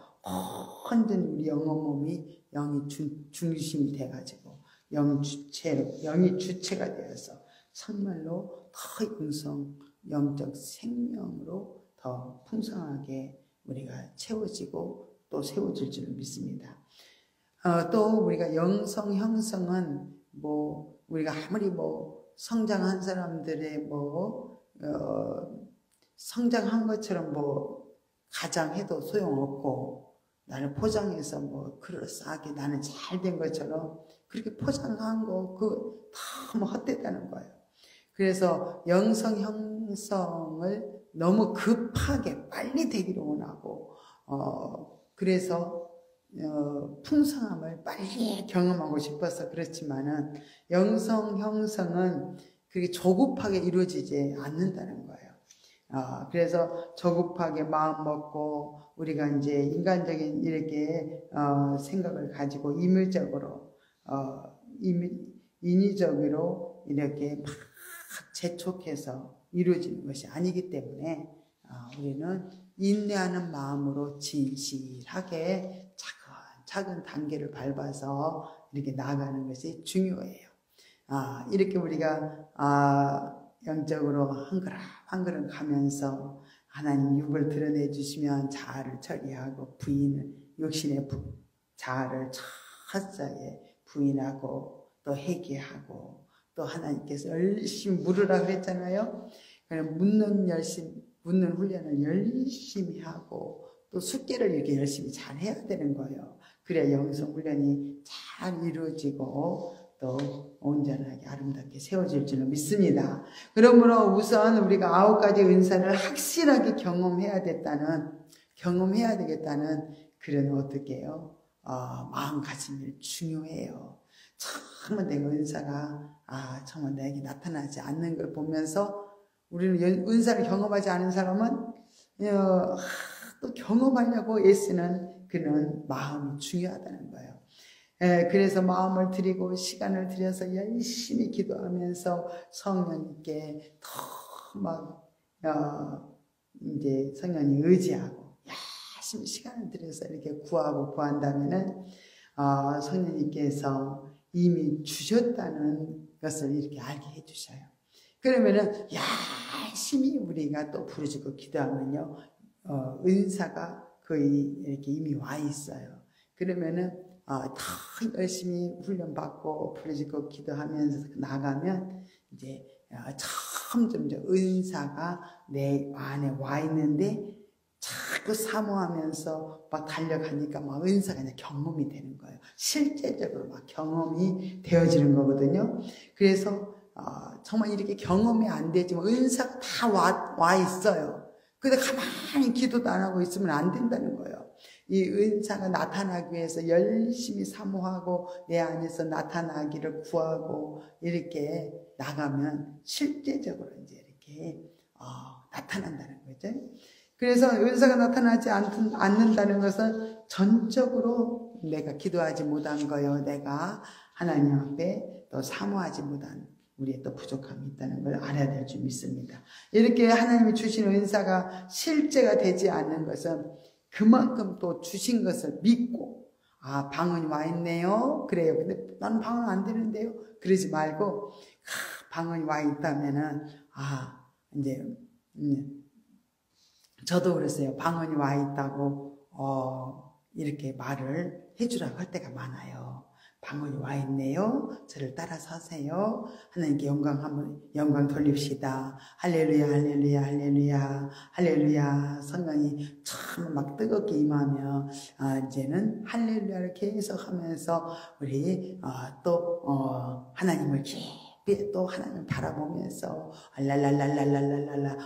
온전히 우리 영혼 몸이 영이 중심이 돼가지고 영이 주체가 되어서 정말로 더 영적 생명으로 더 풍성하게 우리가 채워지고 또 세워질 줄 믿습니다. 또 우리가 영성 형성은 우리가 아무리 성장한 사람들의 성장한 것처럼 가장해도 소용없고, 나를 포장해서 그럴싸하게 나는 잘된 것처럼 그렇게 포장한 거 너무 헛되다는 거예요. 그래서 영성 형성을 너무 급하게 빨리 되기를 원하고, 그래서 풍성함을 빨리 경험하고 싶어서 그렇지만은 영성 형성은 그렇게 조급하게 이루어지지 않는다는 거예요. 그래서 조급하게 마음 먹고 우리가 이제 인간적인 이렇게 생각을 가지고 인위적으로 이렇게 막 재촉해서 이루어지는 것이 아니기 때문에 우리는 인내하는 마음으로 진실하게 작은 단계를 밟아서 이렇게 나아가는 것이 중요해요. 이렇게 우리가 영적으로 한 걸음 한 걸음 가면서 하나님 육을 드러내 주시면 자아를 처리하고 육신의 자아를 철저히 부인하고 또 회개하고 또 하나님께서 열심히 물으라 그랬잖아요. 그럼 묻는 훈련을 열심히 하고 또 숙제를 이렇게 열심히 잘 해야 되는 거예요. 그래야 영성 훈련이 잘 이루어지고 또 온전하게 아름답게 세워질 줄로 믿습니다. 그러므로 우선 우리가 9가지 은사를 확실하게 경험해야 되겠다는 그런 어떻게 해요? 마음가짐이 중요해요. 정말 내가 은사가 정말 내게 나타나지 않는 걸 보면서 우리는 은사를 경험하지 않은 사람은 또 경험하려고 애쓰는 그런 마음이 중요하다는 거예요. 그래서 마음을 들이고 시간을 들여서 열심히 기도하면서 성령님께 더 이제 성령님 의지하고 열심히 시간을 들여서 이렇게 구한다면은 성령님께서 이미 주셨다는 것을 이렇게 알게 해주셔요. 그러면은 열심히 우리가 또 부르짖고 기도하면요, 은사가 거의 이렇게 이미 와 있어요. 그러면은 더 열심히 훈련받고 부르짖고 기도하면서 나가면 이제 점점 은사가 내 안에 와 있는데 자꾸 사모하면서 막 달려가니까 막 은사가 그냥 경험이 되는 거예요. 실제적으로 막 경험이 되어지는 거거든요. 그래서 정말 이렇게 경험이 안 되지만 은사가 다 와 있어요. 근데 가만히 기도도 안 하고 있으면 안 된다는 거예요. 이 은사가 나타나기 위해서 열심히 사모하고 내 안에서 나타나기를 구하고 이렇게 나가면 실제적으로 이제 이렇게 나타난다는 거죠. 그래서 은사가 나타나지 않는다는 것은 전적으로 내가 기도하지 못한 거요, 내가 하나님 앞에 또 사모하지 못한 우리의 또 부족함이 있다는 걸 알아야 될 줄 믿습니다. 이렇게 하나님이 주신 은사가 실제가 되지 않는 것은 그만큼 또 주신 것을 믿고 방언이 와 있네요. 그래요. 근데 나는 방언 안 되는데요. 그러지 말고 방언이 와 있다면은 이제 저도 그랬어요. 방언이 와 있다고 이렇게 말을 해주라고 할 때가 많아요. 방언이 와 있네요. 저를 따라서 하세요. 하나님께 영광 돌립시다. 할렐루야, 할렐루야, 할렐루야, 할렐루야. 성령이 처음 막 뜨겁게 임하며 이제는 할렐루야를 계속 하면서 우리 또 하나님을 깊이 또 하나님을 바라보면서 랄랄랄랄랄랄랄라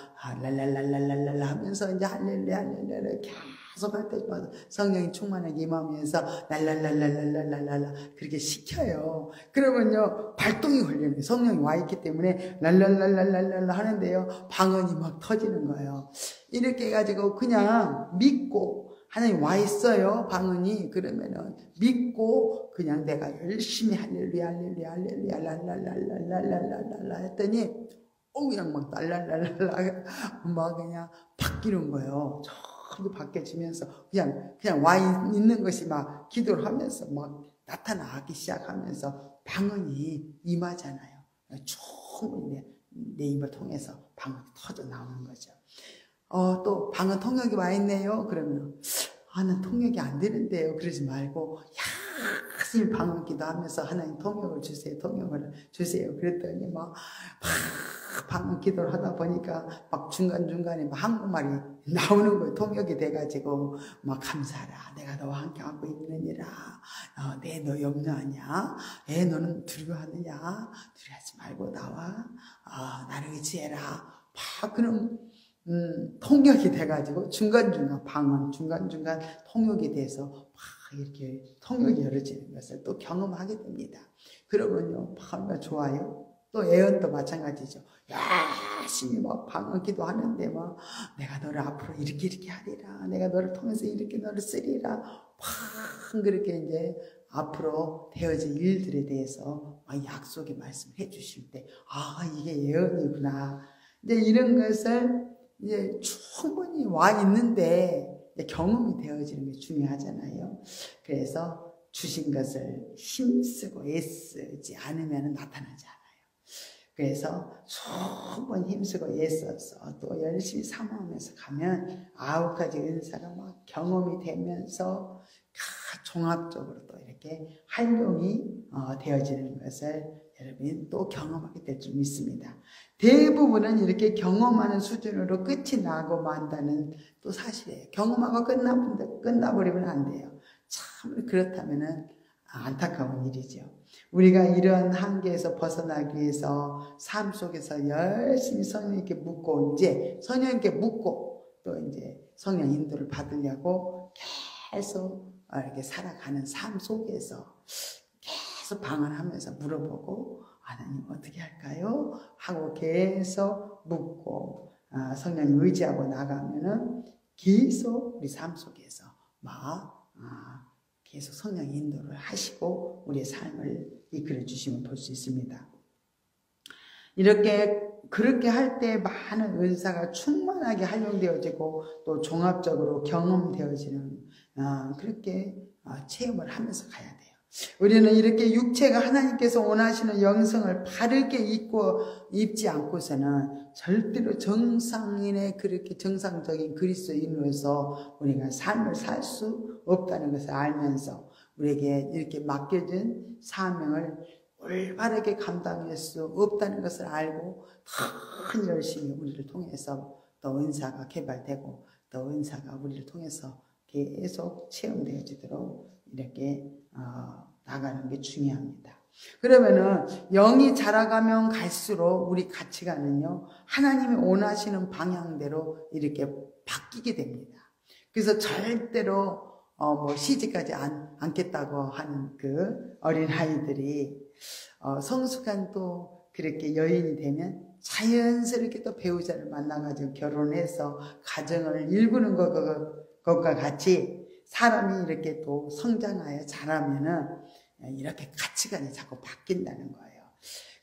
랄랄랄랄랄랄라 하면서 이제 할렐루야, 할렐루야를 계속 할 때마다 성령이 충만하게 임하면서 랄랄랄랄랄랄랄라 그렇게 시켜요. 그러면요 발동이 걸리는 성령이 와 있기 때문에 랄랄랄랄랄라 하는데요 방언이 막 터지는 거예요. 이렇게 해가지고 그냥 믿고 하나님 와 있어요 방언이. 그러면은 믿고 그냥 내가 열심히 할렐루야 할렐루야 할렐루야 랄랄랄랄랄랄랄라 했더니 그냥 막 랄랄랄랄라 막 그냥 바뀌는 거예요. 바뀌어지면서 그냥 와 있는 것이 막 기도를 하면서 막 나타나기 시작하면서 방언이 임하잖아요. 충분히 내 입을 통해서 방언이 터져 나오는 거죠. 또 방언 통역이 와 있네요. 그러면 난 통역이 안 되는데요. 그러지 말고 열심히 방언 기도하면서 하나님 통역을 주세요. 통역을 주세요. 그랬더니 막 방언 기도를 하다 보니까 막 중간중간에 막 한국말이 나오는 거예요. 통역이 돼가지고 막 감사하라. 내가 너와 함께 하고 있느니라. 너 염려하냐? 너는 두려워하느냐? 두려워하지 말고 나와. 나를 의지해라. 그럼 통역이 돼가지고 중간중간 방언 중간중간 통역이 돼서 막 이렇게 통역이 열어지는 것을 또 경험하게 됩니다. 그러면요 얼마나 좋아요. 또 애언도 마찬가지죠. 열심히 막 방언 기도하는데 막 내가 너를 앞으로 이렇게 하리라. 내가 너를 통해서 이렇게 너를 쓰리라. 그렇게 이제 앞으로 되어질 일들에 대해서 막 약속의 말씀을 해주실 때 이게 예언이구나. 이제 이런 것을 이제 충분히 와 있는데 경험이 되어지는 게 중요하잖아요. 그래서 주신 것을 힘쓰고 애쓰지 않으면 나타나지 않아요. 그래서 수번 힘쓰고 애써서 또 열심히 사모하면서 가면 9가지 은사가 막 경험이 되면서 종합적으로 또 이렇게 활용이 되어지는 것을 여러분이 또 경험하게 될 줄 믿습니다. 대부분은 이렇게 경험하는 수준으로 끝이 나고 만다는 또 사실이에요. 경험하고 끝나버리면 안 돼요. 참 그렇다면은 안타까운 일이죠. 우리가 이런 한계에서 벗어나기 위해서 삶 속에서 열심히 성령님께 묻고 이제 성령님께 묻고 또 이제 성령 인도를 받으려고 계속 이렇게 살아가는 삶 속에서 계속 방언하면서 물어보고 하나님 어떻게 할까요? 하고 계속 묻고 성령 의지하고 나가면은 계속 우리 삶 속에서 막 계속 성령 인도를 하시고 우리의 삶을 이끌어 주시면 볼 수 있습니다. 그렇게 할 때 많은 은사가 충만하게 활용되어지고 또 종합적으로 경험되어지는 그렇게 체험을 하면서 가야 돼요. 우리는 이렇게 육체가 하나님께서 원하시는 영성을 바르게 입지 않고서는 절대로 정상인의 그렇게 정상적인 그리스도인으로서 우리가 삶을 살 수 없다는 것을 알면서 우리에게 이렇게 맡겨진 사명을 올바르게 감당할 수 없다는 것을 알고 큰 열심히 우리를 통해서 또 은사가 개발되고 또 은사가 우리를 통해서 계속 체험되어지도록 이렇게 나가는 게 중요합니다. 그러면은 영이 자라가면 갈수록 우리 가치관은요 하나님이 원하시는 방향대로 이렇게 바뀌게 됩니다. 그래서 절대로 시집가지 않겠다고 하는 그 어린 아이들이 성숙한 또 그렇게 여인이 되면 자연스럽게 또 배우자를 만나가지고 결혼해서 가정을 일구는 것과 같이 사람이 이렇게 또 성장하여 자라면은 이렇게 가치관이 자꾸 바뀐다는 거예요.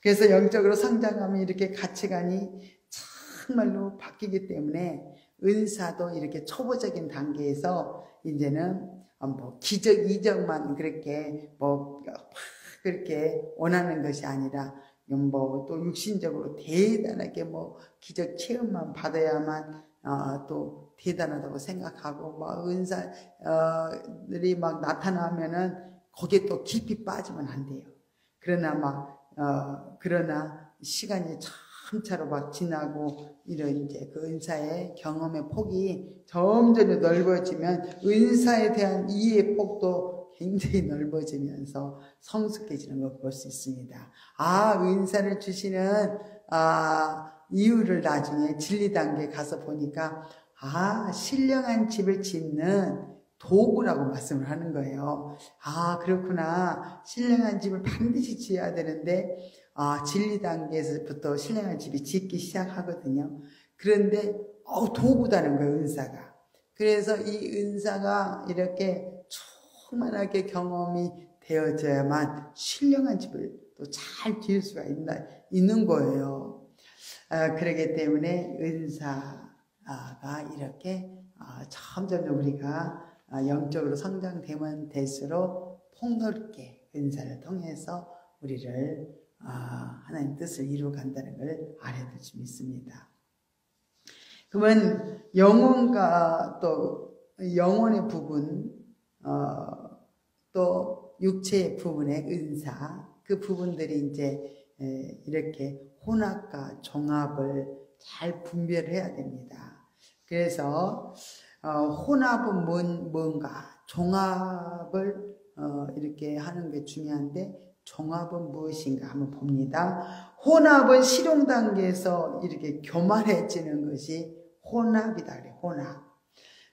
그래서 영적으로 성장하면 이렇게 가치관이 정말로 바뀌기 때문에 은사도 이렇게 초보적인 단계에서 이제는 기적 이적만 그렇게 그렇게 원하는 것이 아니라 또 육신적으로 대단하게 기적 체험만 받아야만 또 대단하다고 생각하고 은사들이 나타나면은 거기에 또 깊이 빠지면 안 돼요. 그러나 시간이 점차로 지나고 이런 이제 그 은사의 경험의 폭이 점점 넓어지면 은사에 대한 이해의 폭도 굉장히 넓어지면서 성숙해지는 걸 볼 수 있습니다. 은사를 주시는 이유를 나중에 진리 단계에 가서 보니까 신령한 집을 짓는 도구라고 말씀을 하는 거예요. 그렇구나. 신령한 집을 반드시 지어야 되는데 진리 단계에서부터 신령한 집이 짓기 시작하거든요. 그런데 도구다는 거예요, 은사가. 그래서 이 은사가 이렇게 충만하게 경험이 되어져야만 신령한 집을 또 잘 지을 수가 있는 거예요. 그렇기 때문에 은사가 이렇게 점점 우리가 영적으로 성장되면 될수록 폭넓게 은사를 통해서 우리를 하나님 뜻을 이루어간다는 걸 알아야 될 수 있습니다. 그러면 영혼과 또 영혼의 부분, 또 육체의 부분의 은사, 그 부분들이 이제 이렇게 혼합과 종합을 잘 분별해야 됩니다. 그래서 혼합은 뭔가, 종합을 이렇게 하는 게 중요한데 종합은 무엇인가 한번 봅니다. 혼합은 실용 단계에서 이렇게 교만해지는 것이 혼합이다 그래요. 혼합.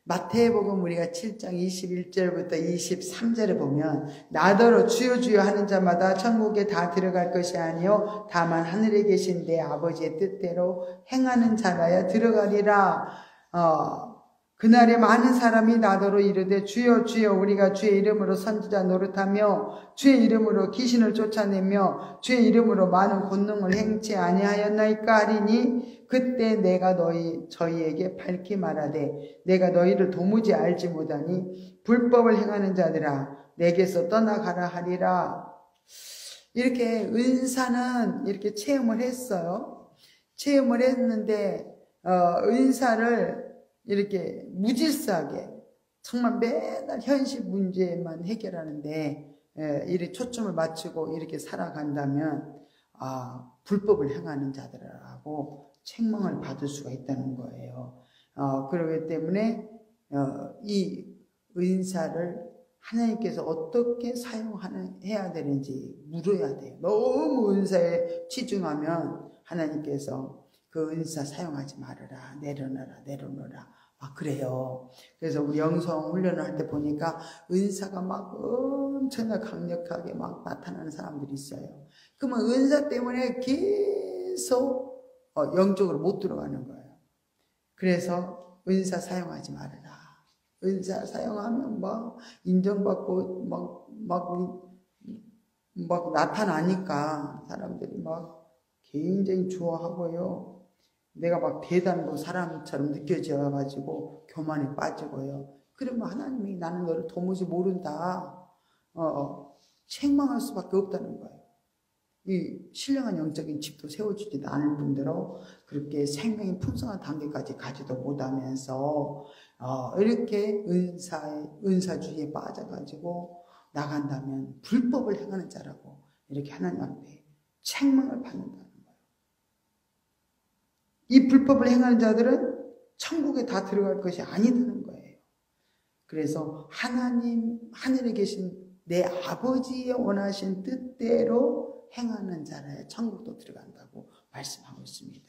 마태복음 우리가 7장 21절부터 23절에 보면 나더러 주여 주여 하는 자마다 천국에 다 들어갈 것이 아니요 다만 하늘에 계신 내 아버지의 뜻대로 행하는 자라야 들어가리라. 그날에 많은 사람이 나더러 이르되 주여 주여 우리가 주의 이름으로 선지자 노릇하며 주의 이름으로 귀신을 쫓아내며 주의 이름으로 많은 권능을 행치 아니하였나이까 하리니 그때 내가 저희에게 밝히 말하되 내가 너희를 도무지 알지 못하니 불법을 행하는 자들아 내게서 떠나가라 하리라. 이렇게 은사는 이렇게 체험을 했어요. 체험을 했는데 은사를 이렇게 무질서하게 정말 맨날 현실 문제만 해결하는데 이렇게 초점을 맞추고 이렇게 살아간다면 불법을 행하는 자들하고 책망을 받을 수가 있다는 거예요. 그렇기 때문에 이 은사를 하나님께서 어떻게 사용해야 되는지 물어야 돼요. 너무 은사에 치중하면 하나님께서 그 은사 사용하지 말아라, 내려놓으라 막 그래요. 그래서 우리 영성 훈련을 할 때 보니까 은사가 막 엄청나게 강력하게 막 나타나는 사람들이 있어요. 그러면 은사 때문에 계속 영적으로 못 들어가는 거예요. 그래서 은사 사용하지 말아라. 은사 사용하면 막 인정받고 막 나타나니까 사람들이 막 굉장히 좋아하고요. 내가 막 대단한 사람처럼 느껴져가지고 교만에 빠지고요. 그러면 하나님이 나는 너를 도무지 모른다. 책망할 수밖에 없다는 거예요. 이 신령한 영적인 집도 세워주지도 않을 뿐더러 그렇게 생명이 풍성한 단계까지 가지도 못하면서 이렇게 은사주의에 빠져가지고 나간다면 불법을 행하는 자라고 이렇게 하나님 앞에 책망을 받는다는 거예요. 이 불법을 행하는 자들은 천국에 다 들어갈 것이 아니다는 거예요. 그래서 하늘에 계신 내 아버지의 원하신 뜻대로 행하는 자라야 천국도 들어간다고 말씀하고 있습니다.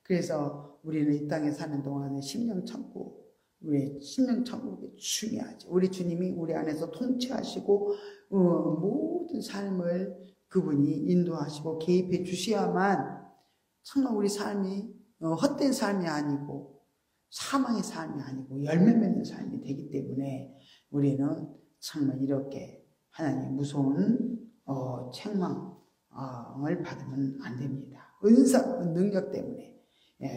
그래서 우리는 이 땅에 사는 동안에 심령천국, 우리의 심령천국이 중요하죠. 우리 주님이 우리 안에서 통치하시고 모든 삶을 그분이 인도하시고 개입해 주셔야만 정말 우리 삶이 헛된 삶이 아니고 사망의 삶이 아니고 열매 맺는 삶이 되기 때문에 우리는 정말 이렇게 하나님의 무서운 책망을 받으면 안 됩니다. 은사 능력 때문에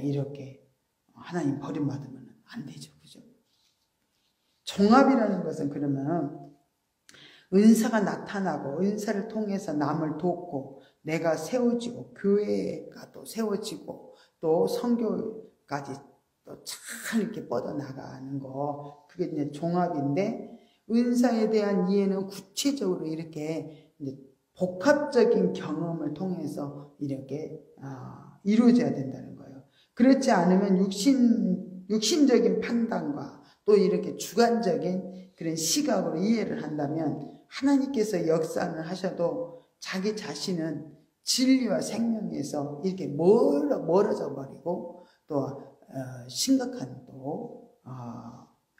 이렇게 하나님 버림받으면 안 되죠. 그죠? 종합이라는 것은 그러면 은사가 나타나고 은사를 통해서 남을 돕고 내가 세워지고 교회가 또 세워지고 또 선교까지 또 잘 이렇게 뻗어나가는 거 그게 이제 종합인데 은사에 대한 이해는 구체적으로 이렇게 이제 복합적인 경험을 통해서 이렇게 이루어져야 된다는 거예요. 그렇지 않으면 육신적인 판단과 또 이렇게 주관적인 그런 시각으로 이해를 한다면 하나님께서 역사를 하셔도 자기 자신은 진리와 생명에서 이렇게 멀어져 버리고 또 심각한 또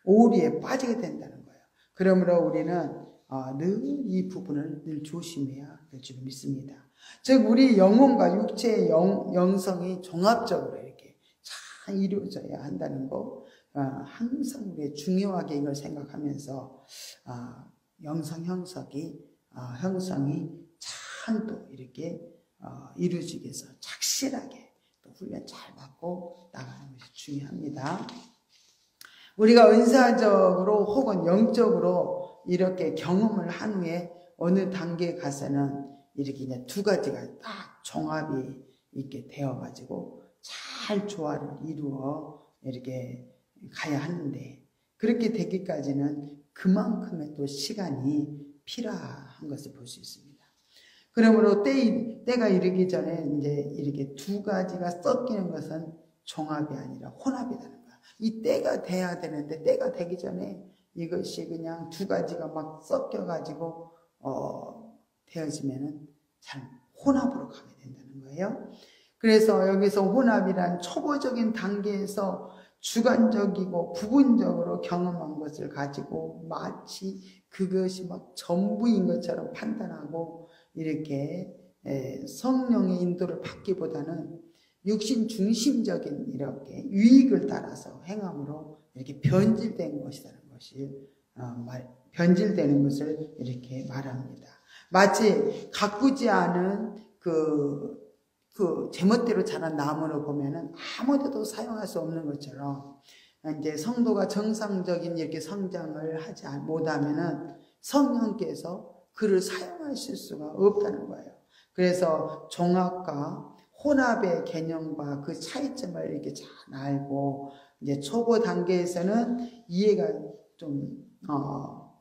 오리에 빠지게 된다는 거예요. 그러므로 우리는 늘 이 부분을 늘 조심해야 될 줄 믿습니다. 즉 우리 영혼과 육체의 영성이 종합적으로 이렇게 잘 이루어져야 한다는 거 항상 우리 중요하게 이걸 생각하면서 영성 형성이 잘 또 이렇게 이루어지기 위해서 착실하게 또 훈련 잘 받고 나가는 것이 중요합니다. 우리가 은사적으로 혹은 영적으로 이렇게 경험을 한 후에 어느 단계에 가서는 이렇게 이제 두 가지가 딱 종합이 이렇게 되어가지고 잘 조화를 이루어 이렇게 가야 하는데 그렇게 되기까지는 그만큼의 또 시간이 필요한 것을 볼 수 있습니다. 그러므로 때가 이르기 전에 이제 이렇게 두 가지가 섞이는 것은 종합이 아니라 혼합이라는 거야. 이 때가 돼야 되는데 때가 되기 전에 이것이 그냥 두 가지가 막 섞여가지고 되어지면은 잘 혼합으로 가게 된다는 거예요. 그래서 여기서 혼합이란 초보적인 단계에서 주관적이고 부분적으로 경험한 것을 가지고 마치 그것이 막 전부인 것처럼 판단하고 이렇게 성령의 인도를 받기보다는 육신 중심적인 이렇게 유익을 따라서 행함으로 이렇게 변질된 것이라는 것이 변질되는 것을 이렇게 말합니다. 마치 가꾸지 않은 그 제멋대로 자란 나무를 보면은 아무데도 사용할 수 없는 것처럼 이제 성도가 정상적인 이렇게 성장을 하지 못하면은 성령께서 그를 사용하실 수가 없다는 거예요. 그래서 종합과 혼합의 개념과 그 차이점을 이렇게 잘 알고 이제 초보 단계에서는 이해가 좀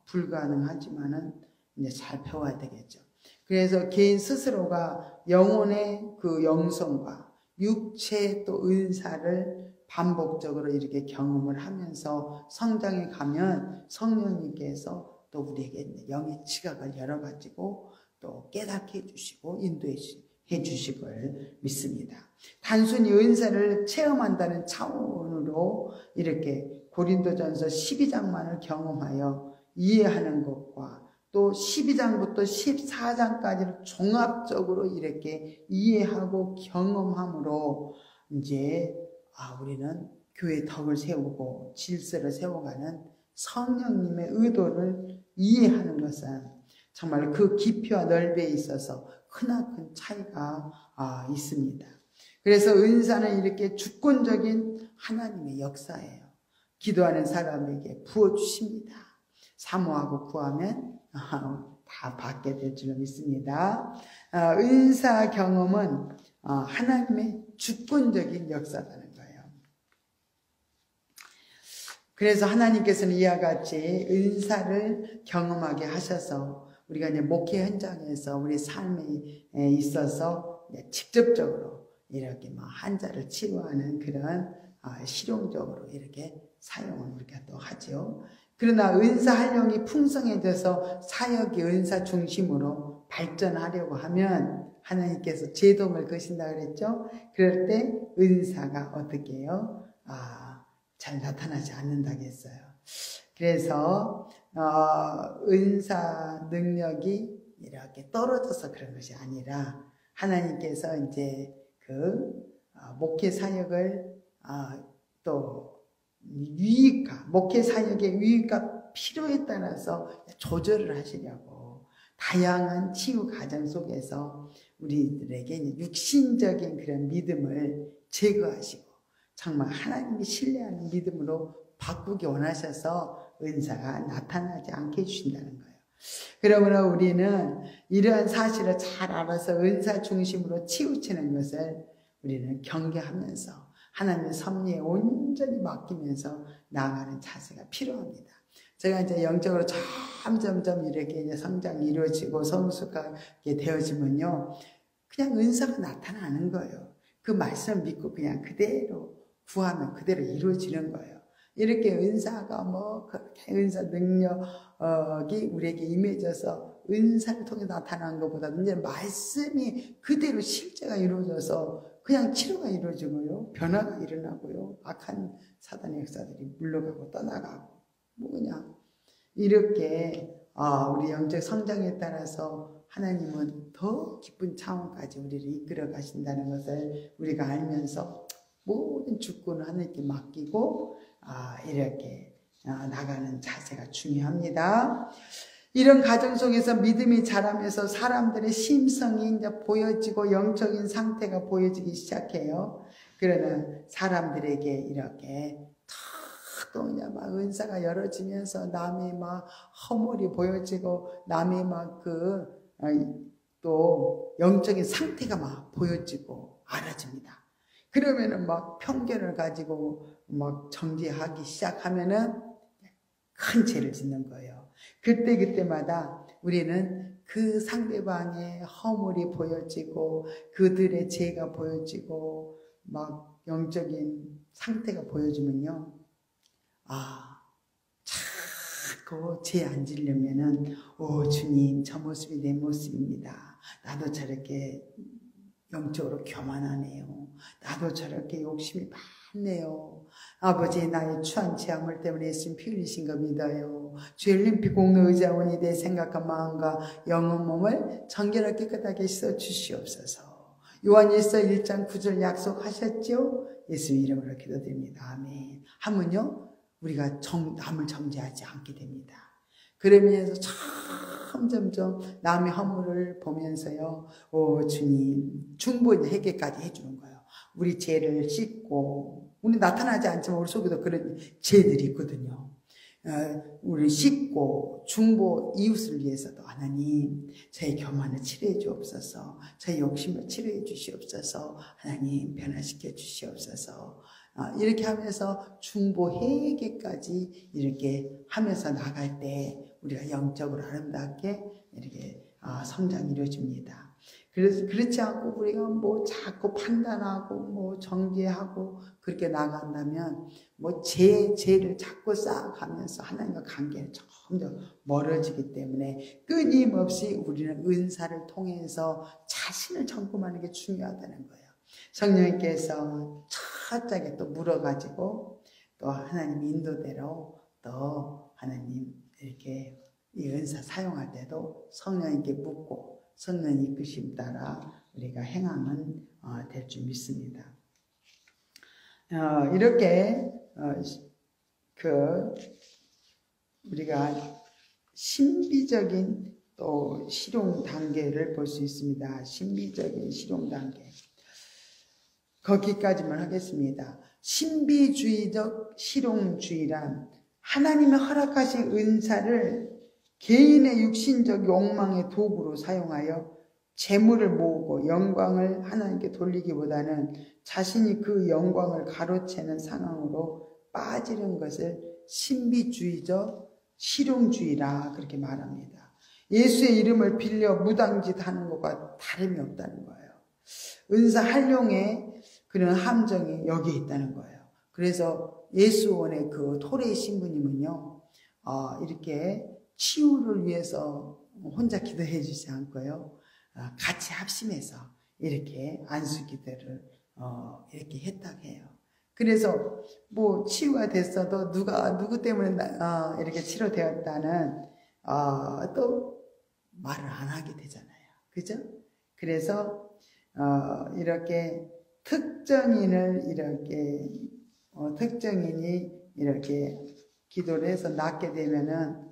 불가능하지만은 이제 잘 배워야 되겠죠. 그래서 개인 스스로가 영혼의 그 영성과 육체의 또 은사를 반복적으로 이렇게 경험을 하면서 성장해 가면 성령님께서 또 우리에게 영의 지각을 열어가지고 또 깨닫게 해주시고 인도해 주실 걸 믿습니다. 단순히 은사를 체험한다는 차원으로 이렇게 고린도전서 12장만을 경험하여 이해하는 것과 또 12장부터 14장까지를 종합적으로 이렇게 이해하고 경험함으로 이제 우리는 교회의 덕을 세우고 질서를 세워가는 성령님의 의도를 이해하는 것은 정말 그 깊이와 넓이에 있어서 크나큰 차이가 있습니다. 그래서 은사는 이렇게 주권적인 하나님의 역사예요. 기도하는 사람에게 부어주십니다. 사모하고 구하면 다 받게 될 줄로 믿습니다. 은사 경험은 하나님의 주권적인 역사라는 거예요. 그래서 하나님께서는 이와 같이 은사를 경험하게 하셔서 우리가 이제 목회 현장에서 우리 삶에 있어서 직접적으로 이렇게 환자를 치료하는 그런 실용적으로 이렇게 사용을 우리가 또 하죠. 그러나 은사 활용이 풍성해져서 사역이 은사 중심으로 발전하려고 하면 하나님께서 제동을 거신다 그랬죠. 그럴 때 은사가 어떻게 해요? 잘 나타나지 않는다고 했어요. 그래서 은사 능력이 이렇게 떨어져서 그런 것이 아니라 하나님께서 이제 그 목회 사역을 또 유익과 목회 사역의 유익과 필요에 따라서 조절을 하시려고 다양한 치유 과정 속에서 우리들에게 육신적인 그런 믿음을 제거하시고 정말 하나님이 신뢰하는 믿음으로 바꾸기 원하셔서 은사가 나타나지 않게 해주신다는 거예요. 그러므로 우리는 이러한 사실을 잘 알아서 은사 중심으로 치우치는 것을 우리는 경계하면서 하나님의 섭리에 온전히 맡기면서 나아가는 자세가 필요합니다. 제가 이제 영적으로 점점점 이렇게 이제 성장이 이루어지고 성숙하게 되어지면요, 그냥 은사가 나타나는 거예요. 그 말씀을 믿고 그냥 그대로 구하면 그대로 이루어지는 거예요. 이렇게 은사가 그렇게 은사 능력이 우리에게 임해져서 은사를 통해 나타난 것보다는 이제 말씀이 그대로 실제가 이루어져서 그냥 치료가 이루어지고요, 변화가 일어나고요, 악한 사단의 역사들이 물러가고 떠나가고 그냥 이렇게 우리 영적 성장에 따라서 하나님은 더 깊은 차원까지 우리를 이끌어 가신다는 것을 우리가 알면서 모든 주권을 하나님께 맡기고 이렇게 나가는 자세가 중요합니다. 이런 과정 속에서 믿음이 자라면서 사람들의 심성이 이제 보여지고 영적인 상태가 보여지기 시작해요. 그러나 사람들에게 이렇게 또 이제 은사가 열어지면서 남의 허물이 보여지고 남의 또 영적인 상태가 보여지고 알아집니다. 그러면은 편견을 가지고 정죄하기 시작하면은 큰 죄를 짓는 거예요. 그때마다 우리는 그 상대방의 허물이 보여지고 그들의 죄가 보여지고 영적인 상태가 보여지면요, 자꾸 죄 안 지려면은 주님, 저 모습이 내 모습입니다. 나도 저렇게 영적으로 교만하네요. 나도 저렇게 욕심이 많네요. 아버지, 나의 추한 죄악물 때문에 예수님 피 흘리신 거 믿어요. 주 흘림 공로 의자원이 내 생각과 마음과 영혼 몸을 정결하게 깨끗하게 씻어 주시옵소서. 요한일서 1장 9절 약속하셨죠? 예수님 이름으로 기도드립니다. 아멘. 하면요, 우리가 남을 정죄하지 않게 됩니다. 그러면서 점점점 남의 허물을 보면서요, 주님, 충분히 회개까지 해주는 거예요. 우리 죄를 씻고, 우리 나타나지 않지만 우리 속에도 그런 죄들이 있거든요. 우리 식구, 중보, 이웃을 위해서도 하나님 저희 교만을 치료해 주옵소서. 저희 욕심을 치료해 주시옵소서. 하나님 변화시켜 주시옵소서. 이렇게 하면서 중보회개까지 이렇게 하면서 나갈 때 우리가 영적으로 아름답게 이렇게 성장이 이루어집니다. 그래서 그렇지 않고 우리가 뭐 자꾸 판단하고 뭐 정죄하고 그렇게 나간다면 뭐 죄를 자꾸 쌓아가면서 하나님과 관계는 점점 멀어지기 때문에 끊임없이 우리는 은사를 통해서 자신을 점검하는 게 중요하다는 거예요. 성령님께서 차차게 또 물어가지고 또 하나님 인도대로 또 하나님 이렇게 이 은사 사용할 때도 성령님께 묻고 성령 이끄심 따라 우리가 행함은 될 줄 믿습니다. 이렇게 우리가 신비적인 또 실용 단계를 볼 수 있습니다. 신비적인 실용 단계. 거기까지만 하겠습니다. 신비주의적 실용주의란 하나님의 허락하신 은사를 개인의 육신적 욕망의 도구로 사용하여 재물을 모으고 영광을 하나님께 돌리기보다는 자신이 그 영광을 가로채는 상황으로 빠지는 것을 신비주의적 실용주의라 그렇게 말합니다. 예수의 이름을 빌려 무당짓 하는 것과 다름이 없다는 거예요. 은사 활용의 그런 함정이 여기에 있다는 거예요. 그래서 예수원의 그 토레 신부님은요, 이렇게 치유를 위해서 혼자 기도해 주지 않고요, 같이 합심해서 이렇게 안수 기도를 이렇게 했다고 해요. 그래서 뭐 치유가 됐어도 누구 때문에 이렇게 치료되었다는 또 말을 안 하게 되잖아요. 그죠? 그래서 이렇게 특정인이 이렇게 기도를 해서 낫게 되면은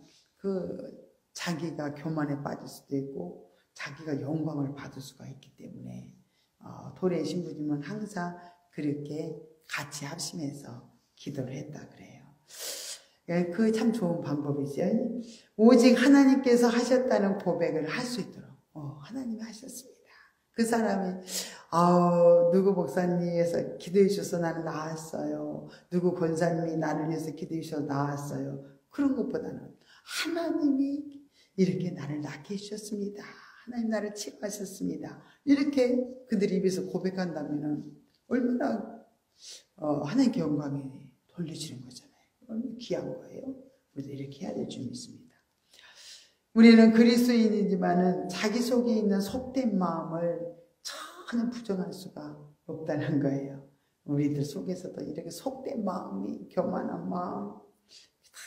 자기가 교만에 빠질 수도 있고 자기가 영광을 받을 수가 있기 때문에 도레 신부님은 항상 그렇게 같이 합심해서 기도를 했다 그래요. 그게 참 좋은 방법이죠. 오직 하나님께서 하셨다는 고백을 할 수 있도록 하나님이 하셨습니다. 그 사람이 누구 목사님께서 기도해 주셔서 나는 나았어요. 누구 권사님이 나를 위해서 기도해 주셔서 나았어요. 그런 것보다는 하나님이 이렇게 나를 낫게 해주셨습니다. 하나님 나를 치료하셨습니다. 이렇게 그들 입에서 고백한다면 얼마나 하나님께 영광이 돌려지는 거잖아요. 얼마나 귀한 거예요. 그래서 이렇게 해야 될 줄 믿습니다. 우리는 그리스도인이지만은 자기 속에 있는 속된 마음을 전혀 부정할 수가 없다는 거예요. 우리들 속에서도 이렇게 속된 마음이, 교만한 마음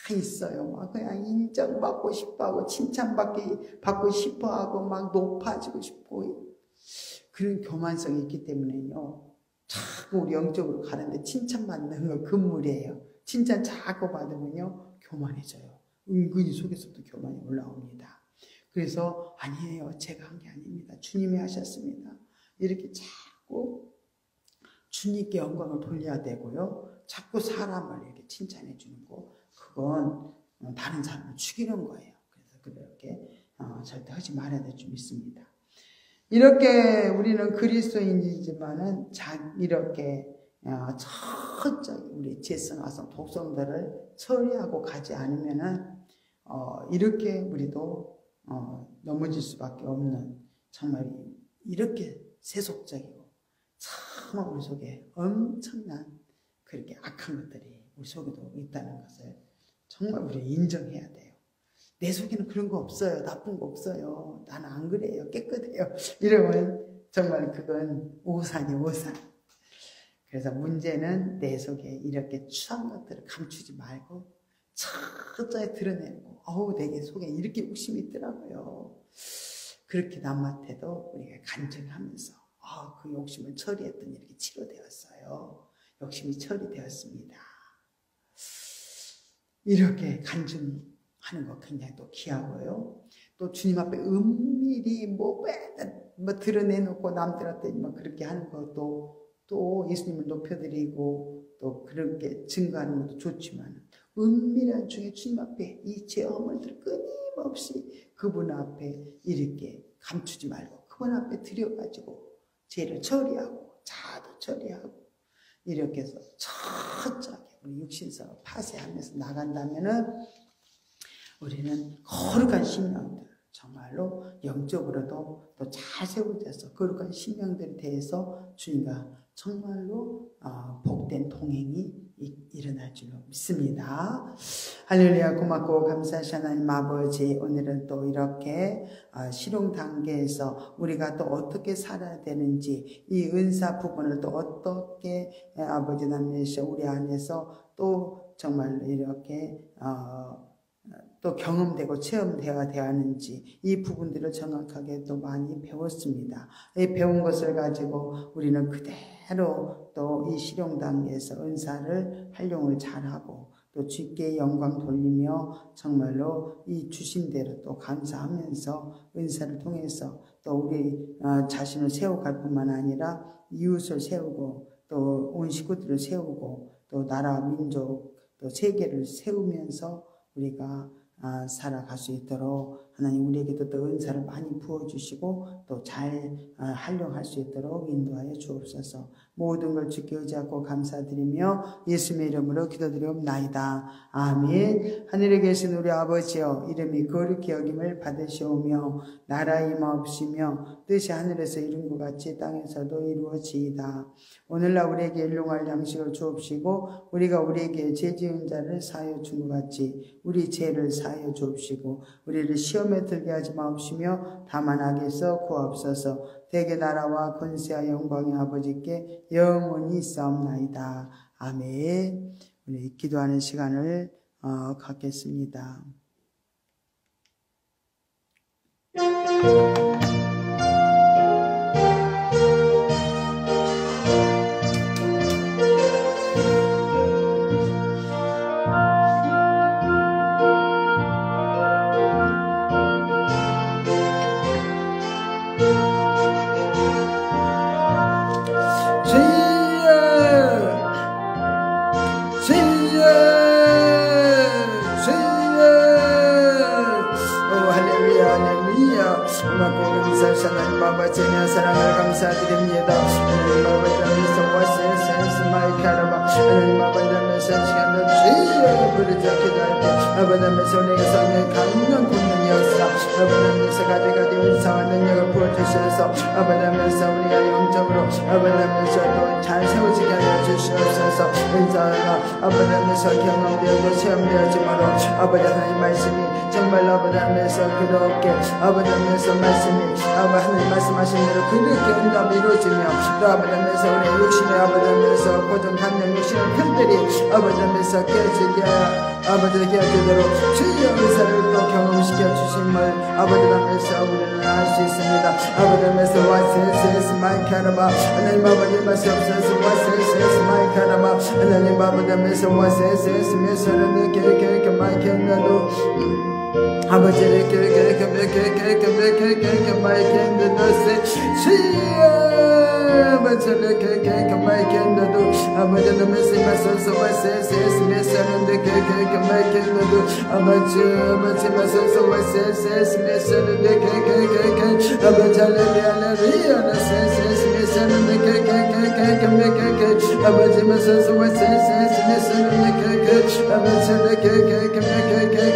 다 있어요. 막 그냥 인정받고 싶어하고 칭찬받고 싶어하고 막 높아지고 싶고 그런 교만성이 있기 때문에요. 자꾸 우리 영적으로 가는데 칭찬받는 건 금물이에요. 칭찬 자꾸 받으면요 교만해져요. 은근히 속에서도 교만이 올라옵니다. 그래서 아니에요. 제가 한 게 아닙니다. 주님이 하셨습니다. 이렇게 자꾸 주님께 영광을 돌려야 되고요. 자꾸 사람을 이렇게 칭찬해 주는 거 그건 다른 사람을 죽이는 거예요. 그래서 그렇게 절대 하지 말아야 될 줄 믿습니다. 이렇게 우리는 그리스도인이지만은 이렇게 철저히 우리 제성화성 독성들을 처리하고 가지 않으면은 이렇게 우리도 넘어질 수밖에 없는 정말 이렇게 세속적이고 참 우리 속에 엄청난 그렇게 악한 것들이 우리 속에도 있다는 것을 정말 우리 인정해야 돼요. 내 속에는 그런 거 없어요. 나쁜 거 없어요. 나는 안 그래요. 깨끗해요. 이러면 정말 그건 오산이 오산. 그래서 문제는 내 속에 이렇게 추한 것들을 감추지 말고 철저히 드러내고 내게 속에 이렇게 욕심이 있더라고요. 그렇게 남한테도 우리가 간증하면서 그 욕심을 처리했더니 이렇게 치료되었어요. 욕심이 처리되었습니다. 이렇게 간증하는 거 굉장히 또 귀하고요. 또 주님 앞에 은밀히 뭐 드러내놓고 남들한테 그렇게 하는 것도 또 예수님을 높여드리고 또 그렇게 증거하는 것도 좋지만 은밀한 중에 주님 앞에 이 죄 허물들을 끊임없이 그분 앞에 이렇게 감추지 말고 그분 앞에 드려가지고 죄를 처리하고 자도 처리하고 이렇게 해서 철저하게 우리 육신성을 파쇄하면서 나간다면은 우리는 거룩한 심령들, 정말로 영적으로도 또 잘 세워져서 거룩한 심령들에 대해서 주님과 정말로 복된 동행이 일어날 줄로 믿습니다. 할렐루야. 고맙고 감사하신 하나님 아버지, 오늘은 또 이렇게 실용 단계에서 우리가 또 어떻게 살아야 되는지 이 은사 부분을 또 어떻게 아버지 남녀에서 우리 안에서 또 정말로 이렇게 또 경험되고 체험되어야 하는지 이 부분들을 정확하게 또 많이 배웠습니다. 이 배운 것을 가지고 우리는 그대로 또 이 실용 단계에서 은사를 활용을 잘하고 또 주께 영광 돌리며 정말로 이 주신 대로 또 감사하면서 은사를 통해서 또 우리 자신을 세워갈 뿐만 아니라 이웃을 세우고 또 온 식구들을 세우고 또 나라 민족 또 세계를 세우면서 우리가 살아갈 수 있도록 하나님 우리에게도 또 은사를 많이 부어주시고 또 잘 활용할 수 있도록 인도하여 주옵소서. 모든 걸 주께 의지하고 감사드리며 예수님의 이름으로 기도드리옵나이다. 아멘. 하늘에 계신 우리 아버지여, 이름이 거룩히 여김을 받으시오며 나라 임하옵시며 뜻이 하늘에서 이룬 것 같이 땅에서도 이루어지이다. 오늘날 우리에게 일용할 양식을 주옵시고 우리가 우리에게 죄 지은 자를 사하여 준 것 같이 우리 죄를 사하여 주옵시고 우리를 시험에 들게 하지 마옵시며 다만 악에서 구하옵소서. 대개 나라와 권세와 영광의 아버지께 영원히 있사옵나이다. 아멘. 우리 기도하는 시간을 갖겠습니다. 하나님 아버지 사랑을 감사드립니다. 하나님 아버지 마이카라바 하나님 아버지 시간도 주여 부르자 기도할 때 아버지 우리에게 성령의 강력 권능이 없어 아버지 가득가득 은사와 능력을 부어주셔서 아버지 우리가 영적으로 아버지 또 잘 세워지게 하여 주시옵소서. 은사가 아버지 경험되고 체험되어지므로 아버지 하나님 말씀이 정말 아버지 그렇게 아버지 말씀이 하나님 말씀하신 대로 그렇게 응답이 이루어지며 또 아버지 우리 육신의 아버지 고정 감정 육신의 틀들이 아버지 깨지게 깨지도록 주의 은사를 또 경험시켜 주심을 아버지 우리는 알 수 있습니다. 아버지 와세세스 마이카라바 하나님 아버지 말씀하셔서 와세세스 마이카라바 하나님 아버지 와세세스 메서는 깨깨깨 마이카라도 아버지를 깨깨깨깨깨깨깨깨깨 마이카라도 주여 아버지를 깨깨깨 마이카라도 아버지는 말씀하셔서 와세세스 메서는 깨깨깨 마이카라도 아버지 말씀하셔서 와세세스 메서는 깨깨깨깨 아버지 할렐루야 세세스 메서는 깨깨깨깨깨깨 아버지 말씀하셔서 와세세스 메서는 깨깨깨 아버지 깨깨깨깨깨깨깨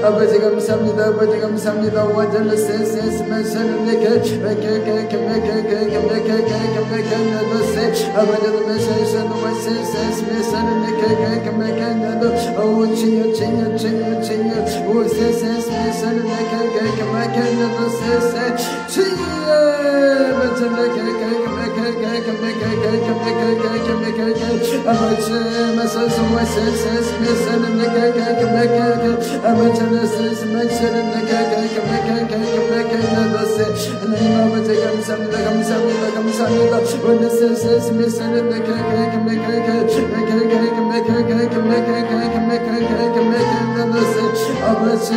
아버지 감사합니다. 아버지 감사합니다. 와절로 세세스 메서는 아버지도 메서는 와세세스 메서는 오 주여 주여 주여 주여 오 세세스 메서는 세세 주여 아버지 메서는 와세세스 메서는 아버지 하나님 아버지 감사합니다. 감사합니다. 감사합니다. 오늘 세세스 메서는 아버지